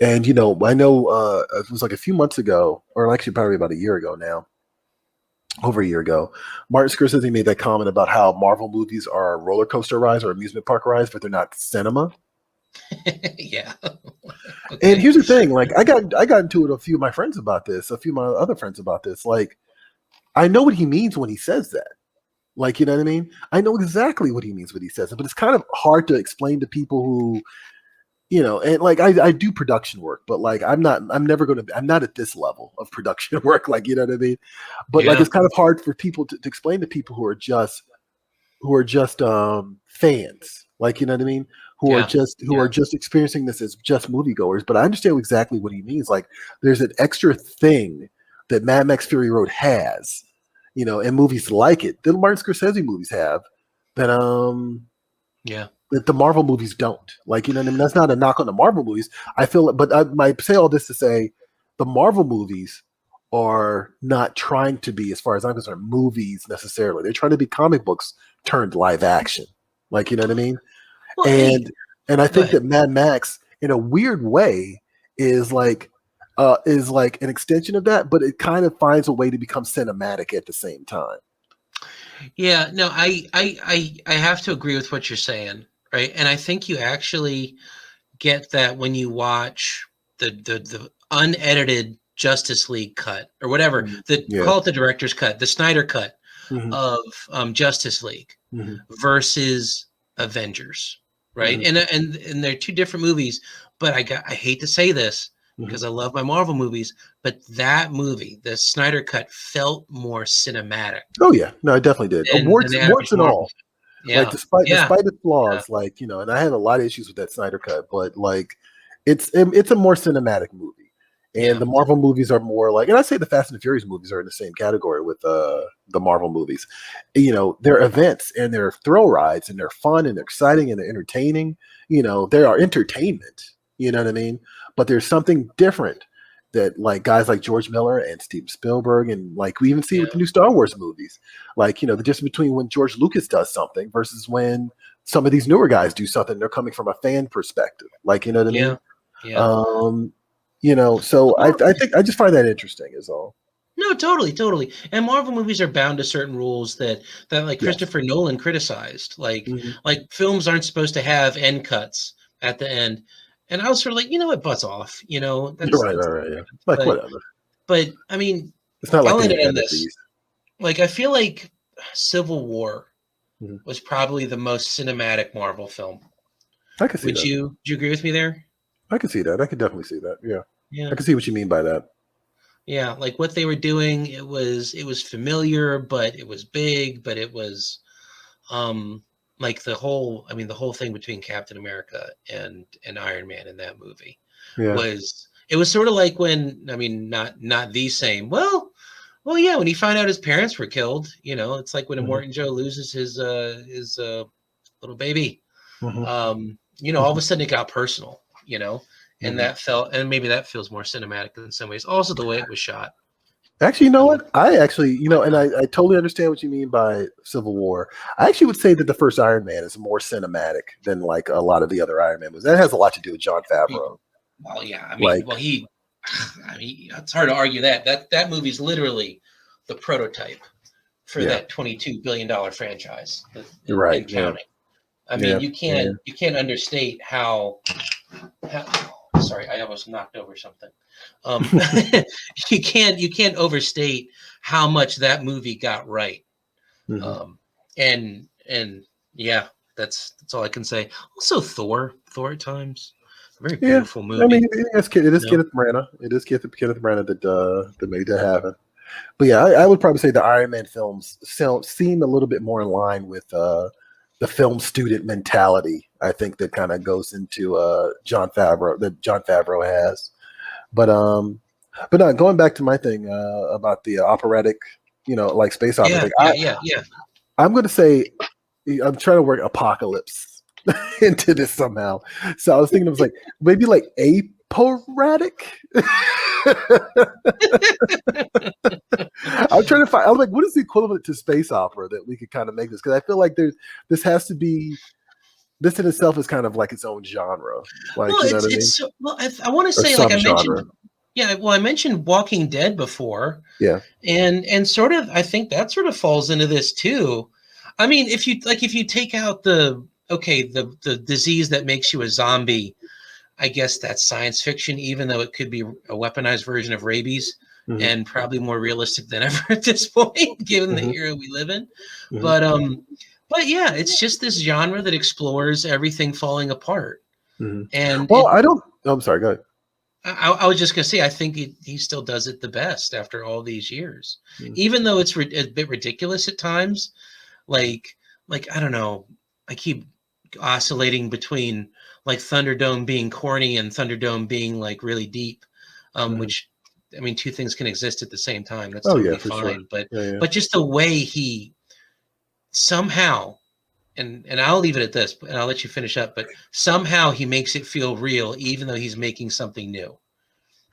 And I know it was like a few months ago, or actually probably about a year ago now, over a year ago, Martin Scorsese made that comment about how Marvel movies are roller coaster rides or amusement park rides, but they're not cinema. Yeah. And Okay. here's the thing, like I got into it with a few of my friends about this, a few of my other friends about this. Like, I know what he means when he says that. Like, you know what I mean? I know exactly what he means when he says it, but it's kind of hard to explain to people who, and like I do production work, but like I'm not at this level of production work, like, you know what I mean? But like Yeah. it's kind of hard for people to explain to people who are just fans, like, you know what I mean? Who are just experiencing this as just moviegoers. But I understand exactly what he means. Like there's an extra thing that Mad Max Fury Road has, and movies like it that Martin Scorsese movies have that Yeah. that the Marvel movies don't. Like, you know what I mean? That's not a knock on the Marvel movies. I feel, but I might say all this to say the Marvel movies are not trying to be, as far as I'm concerned, movies necessarily. They're trying to be comic books turned live action. Like, you know what I mean? Well, hey, And I go think ahead. that Mad Max, in a weird way, is like an extension of that, but it kind of finds a way to become cinematic at the same time. Yeah. No, I have to agree with what you're saying, right? And I think you actually get that when you watch the unedited Justice League cut or whatever, Yeah. call it the director's cut, the Snyder cut Hmm. of Justice League Hmm. versus Avengers, right? Hmm. And they're two different movies, but I hate to say this Hmm. because I love my Marvel movies, but that movie, the Snyder cut, felt more cinematic Oh yeah, no, I definitely did. than the average Warts and Marvel. all. Like Yeah, yeah, despite its yeah, flaws, like, and I had a lot of issues with that Snyder cut, but like it's a more cinematic movie. And yeah, the Marvel movies are more like, and I say the Fast and the Furious movies are in the same category with the Marvel movies. They're events and they're thrill rides and they're fun and they're exciting and they're entertaining. They are entertainment. You know what I mean? But there's something different that like guys like George Miller and Steven Spielberg and like we even see with yeah, the new Star Wars movies, like, the difference between when George Lucas does something versus when some of these newer guys do something. They're coming from a fan perspective, like, you know what I mean? yeah, yeah. Um, so I think I just find that interesting is all. No, totally, totally. And Marvel movies are bound to certain rules that like Yes. Christopher Nolan criticized. Hmm. Like films aren't supposed to have end cuts at the end. And I was sort of like, you know what, butts off. You're right, That's right, right, yeah. Like but whatever. but I mean, It's not like I'll they end it on invented this. these. Like I feel like Civil War Mhm. was probably the most cinematic Marvel film. I can see that. Do you agree with me there? I can see that. I can definitely see that. Yeah. I Yeah. can see what you mean by that. Yeah, like what they were doing, it was familiar, but it was big, but it was um like the whole thing between Captain America and Iron Man in that movie Yeah. it was sort of like when, not the same. Well, yeah, when he found out his parents were killed, it's like when a Hmm. Morton Joe loses his little baby. Hmm. All of a sudden it got personal, and Hmm. and maybe that feels more cinematic in some ways. Also the way it was shot. Actually, you know Um, what? I actually, and I totally understand what you mean by Civil War. I actually would say that the first Iron Man is more cinematic than like a lot of the other Iron Man movies. That has a lot to do with John Favreau. Well, yeah, Like, it's hard to argue that movie's literally the prototype for yeah, that $22 billion franchise you're and, right. and Yeah, counting. I mean, yeah, you yeah. can't understate how sorry, I almost knocked over something. Um, you can't overstate how much that movie got right. Hmm. And yeah, that's all I can say. Also, Thor at times. Very Yeah, beautiful movie. I mean, it is No. Kenneth Branagh. It is Kenneth Branagh that made that happen. But yeah, I would probably say the Iron Man films seem a little bit more in line with the film student mentality. I think that kind of goes into John Favreau has. But no, going back to my thing about the operatic, like space opera thing. Yeah. I'm going to say I'm trying to work apocalypse into this somehow. So I was thinking it was like maybe like aporadic. I'm trying to find. I was like, what is the equivalent to space opera that we could kind of make this? Because I feel like this has to be. This in itself is kind of like its own genre. Like, Well, you know what I mean? well, I want to Or say, like I mentioned, subgenre. yeah. Well, I mentioned Walking Dead before, Yeah. and sort of, I think that sort of falls into this too. I mean, if you take out the disease that makes you a zombie, I guess that's science fiction, even though it could be a weaponized version of rabies. Mm-hmm. And probably more realistic than ever at this point, given Mm-hmm. the era we live in. Mm-hmm. But yeah, it's just this genre that explores everything falling apart. Mm-hmm. And well, I'm sorry. Go ahead. I was just gonna say, I think he still does it the best after all these years, even though it's a bit ridiculous at times. Like I don't know, I keep oscillating between like Thunderdome being corny and Thunderdome being like really deep, which, I mean, two things can exist at the same time. That's totally fine. Sure. But just the way he somehow, and I'll leave it at this, and I'll let you finish up, but somehow he makes it feel real, even though he's making something new.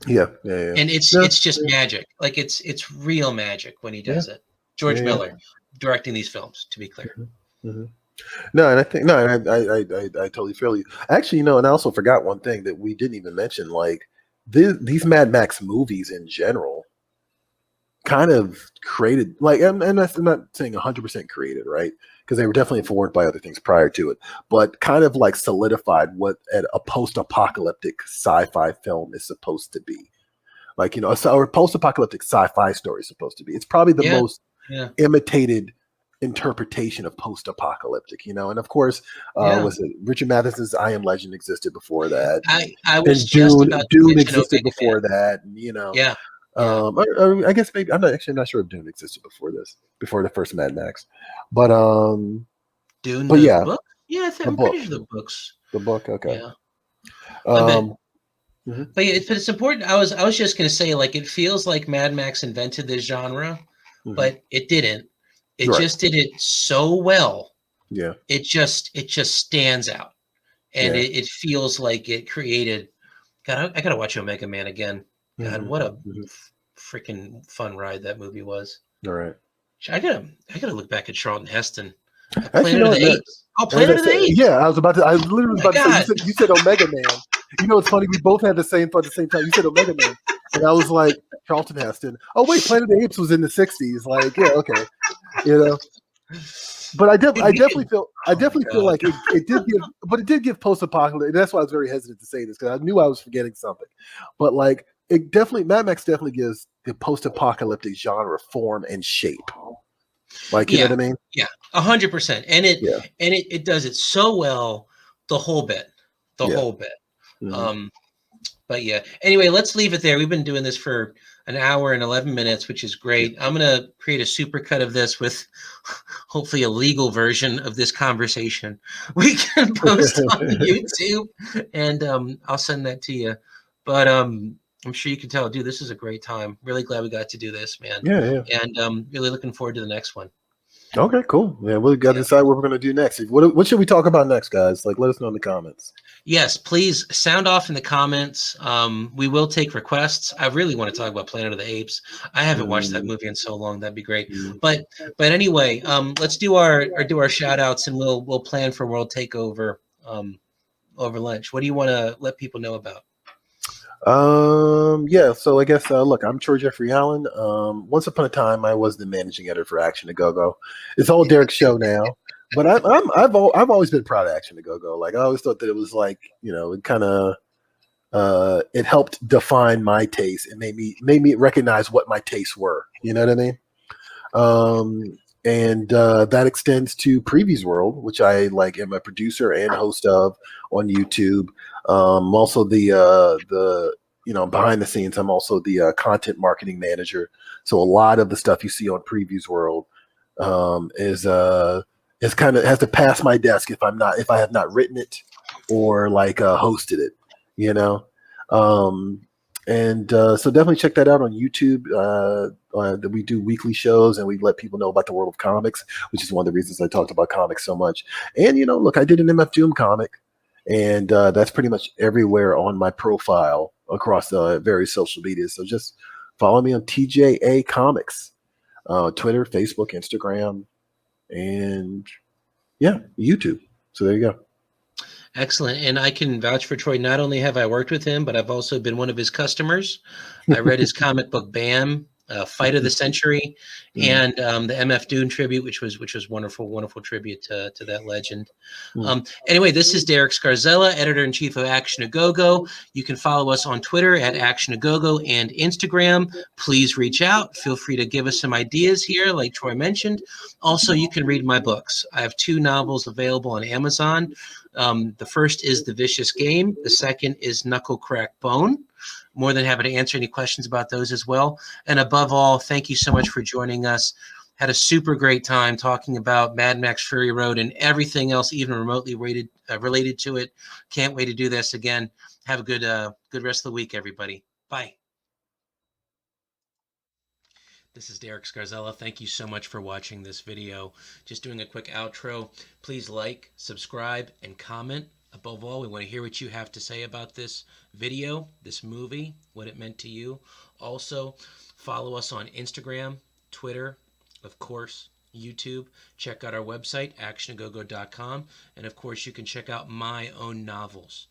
Yeah. And it's just magic. Like it's real magic when he does it. George Miller directing these films, to be clear. Mm-hmm. No, and I think I totally feel you. Actually, and I also forgot one thing that we didn't even mention. Like these Mad Max movies in general, kind of created I'm not saying 100% created, right? Because they were definitely informed by other things prior to it, but kind of like solidified what a post-apocalyptic sci-fi film is supposed to be. Like, a post-apocalyptic sci-fi story is supposed to be. It's probably the most imitated interpretation of post-apocalyptic, and of course, was it Richard Matheson's I Am Legend existed before that. I was just about Dune existed before that, and or I guess maybe I'm not sure if Dune existed before the first Mad Max, but Dune, but yeah, book? Yeah, I'm pretty sure the books. The book, okay. Yeah. Mm-hmm. But it's important. I was just gonna say, like, it feels like Mad Max invented this genre, but it didn't. It just did it so well. Yeah. It just stands out, and it feels like it created. God, I gotta watch Omega Man again. God, what a freaking fun ride that movie was. All right. I gotta look back at Charlton Heston. Planet of the Apes. Oh, Planet of the Apes. Yeah, I literally was about to say, you said Omega Man. It's funny, we both had the same thought at the same time. You said Omega Man. And I was like, Charlton Heston. Oh wait, Planet of the Apes was in the 60s. Like, yeah, okay. But I definitely feel like it did give post-apocalyptic. That's why I was very hesitant to say this, because I knew I was forgetting something. But like Mad Max definitely gives the post-apocalyptic genre form and shape. Like, you know what I mean? Yeah, 100%. And it does it so well, the whole bit. Mm-hmm. But yeah, anyway, let's leave it there. We've been doing this for an hour and 11 minutes, which is great. I'm going to create a supercut of this with hopefully a legal version of this conversation we can post on YouTube, and I'll send that to you. But I'm sure you can tell, dude, this is a great time. Really glad we got to do this, man. Yeah. And really looking forward to the next one. Okay, cool. Yeah, we got to decide what we're going to do next. What should we talk about next, guys? Like, let us know in the comments. Yes, please sound off in the comments. We will take requests. I really want to talk about Planet of the Apes. I haven't watched that movie in so long. That'd be great. But anyway, let's do our shout outs, and we'll plan for World Takeover over lunch. What do you want to let people know about? So I guess look, I'm Troy Jeffrey Allen. Once upon a time I was the managing editor for Action to Go-Go. It's all Derek's show now, but I've always been proud of Action to Go-Go. Like, I always thought that it was like, it kind of it helped define my taste and made me recognize what my tastes were. You know what I mean? And that extends to Previewsworld, which I am a producer and host of on YouTube. I'm also the behind the scenes. I'm also the content marketing manager. So a lot of the stuff you see on Previewsworld is kind of has to pass my desk if I have not written it or like hosted it, you know. Um, and so definitely check that out on YouTube. We do weekly shows and we let people know about the world of comics, which is one of the reasons I talked about comics so much. And look, I did an MF Doom comic, and that's pretty much everywhere on my profile across various social media. So just follow me on TJA Comics, Twitter, Facebook, Instagram, and yeah, YouTube. So there you go. Excellent. And I can vouch for Troy. Not only have I worked with him, but I've also been one of his customers. I read his comic book Bam, Fight of the Century, Mhm. and the MF Doom tribute, which was wonderful, wonderful tribute to that legend. Mhm. Anyway, this is Derek Scarzella, editor-in-chief of Action A Go-Go. You can follow us on Twitter at Action A Go-Go and Instagram. Please reach out. Feel free to give us some ideas here, like Troy mentioned. Also, you can read my books. I have 2 novels available on Amazon. The first is The Vicious Game. The second is Knuckle Crack Bone. More than happy to answer any questions about those as well. And above all, thank you so much for joining us. Had a super great time talking about Mad Max Fury Road and everything else, even remotely related to it. Can't wait to do this again. Have a good rest of the week, everybody. Bye. This is Derek Scarzella. Thank you so much for watching this video. Just doing a quick outro. Please like, subscribe, and comment. Above all, we want to hear what you have to say about this video, this movie, what it meant to you. Also, follow us on Instagram, Twitter, of course, YouTube. Check out our website, actionagogo.com. And of course, you can check out my own novels.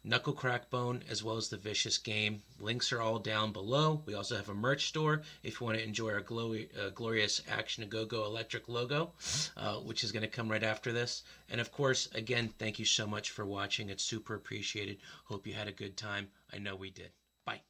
Knuckle Crackbone, as well as The Vicious Game. Links are all down below. We also have a merch store if you want to enjoy our glorious Action A Go-Go electric logo, which is going to come right after this. And of course, again, thank you so much for watching. It's super appreciated. Hope you had a good time. I know we did. Bye.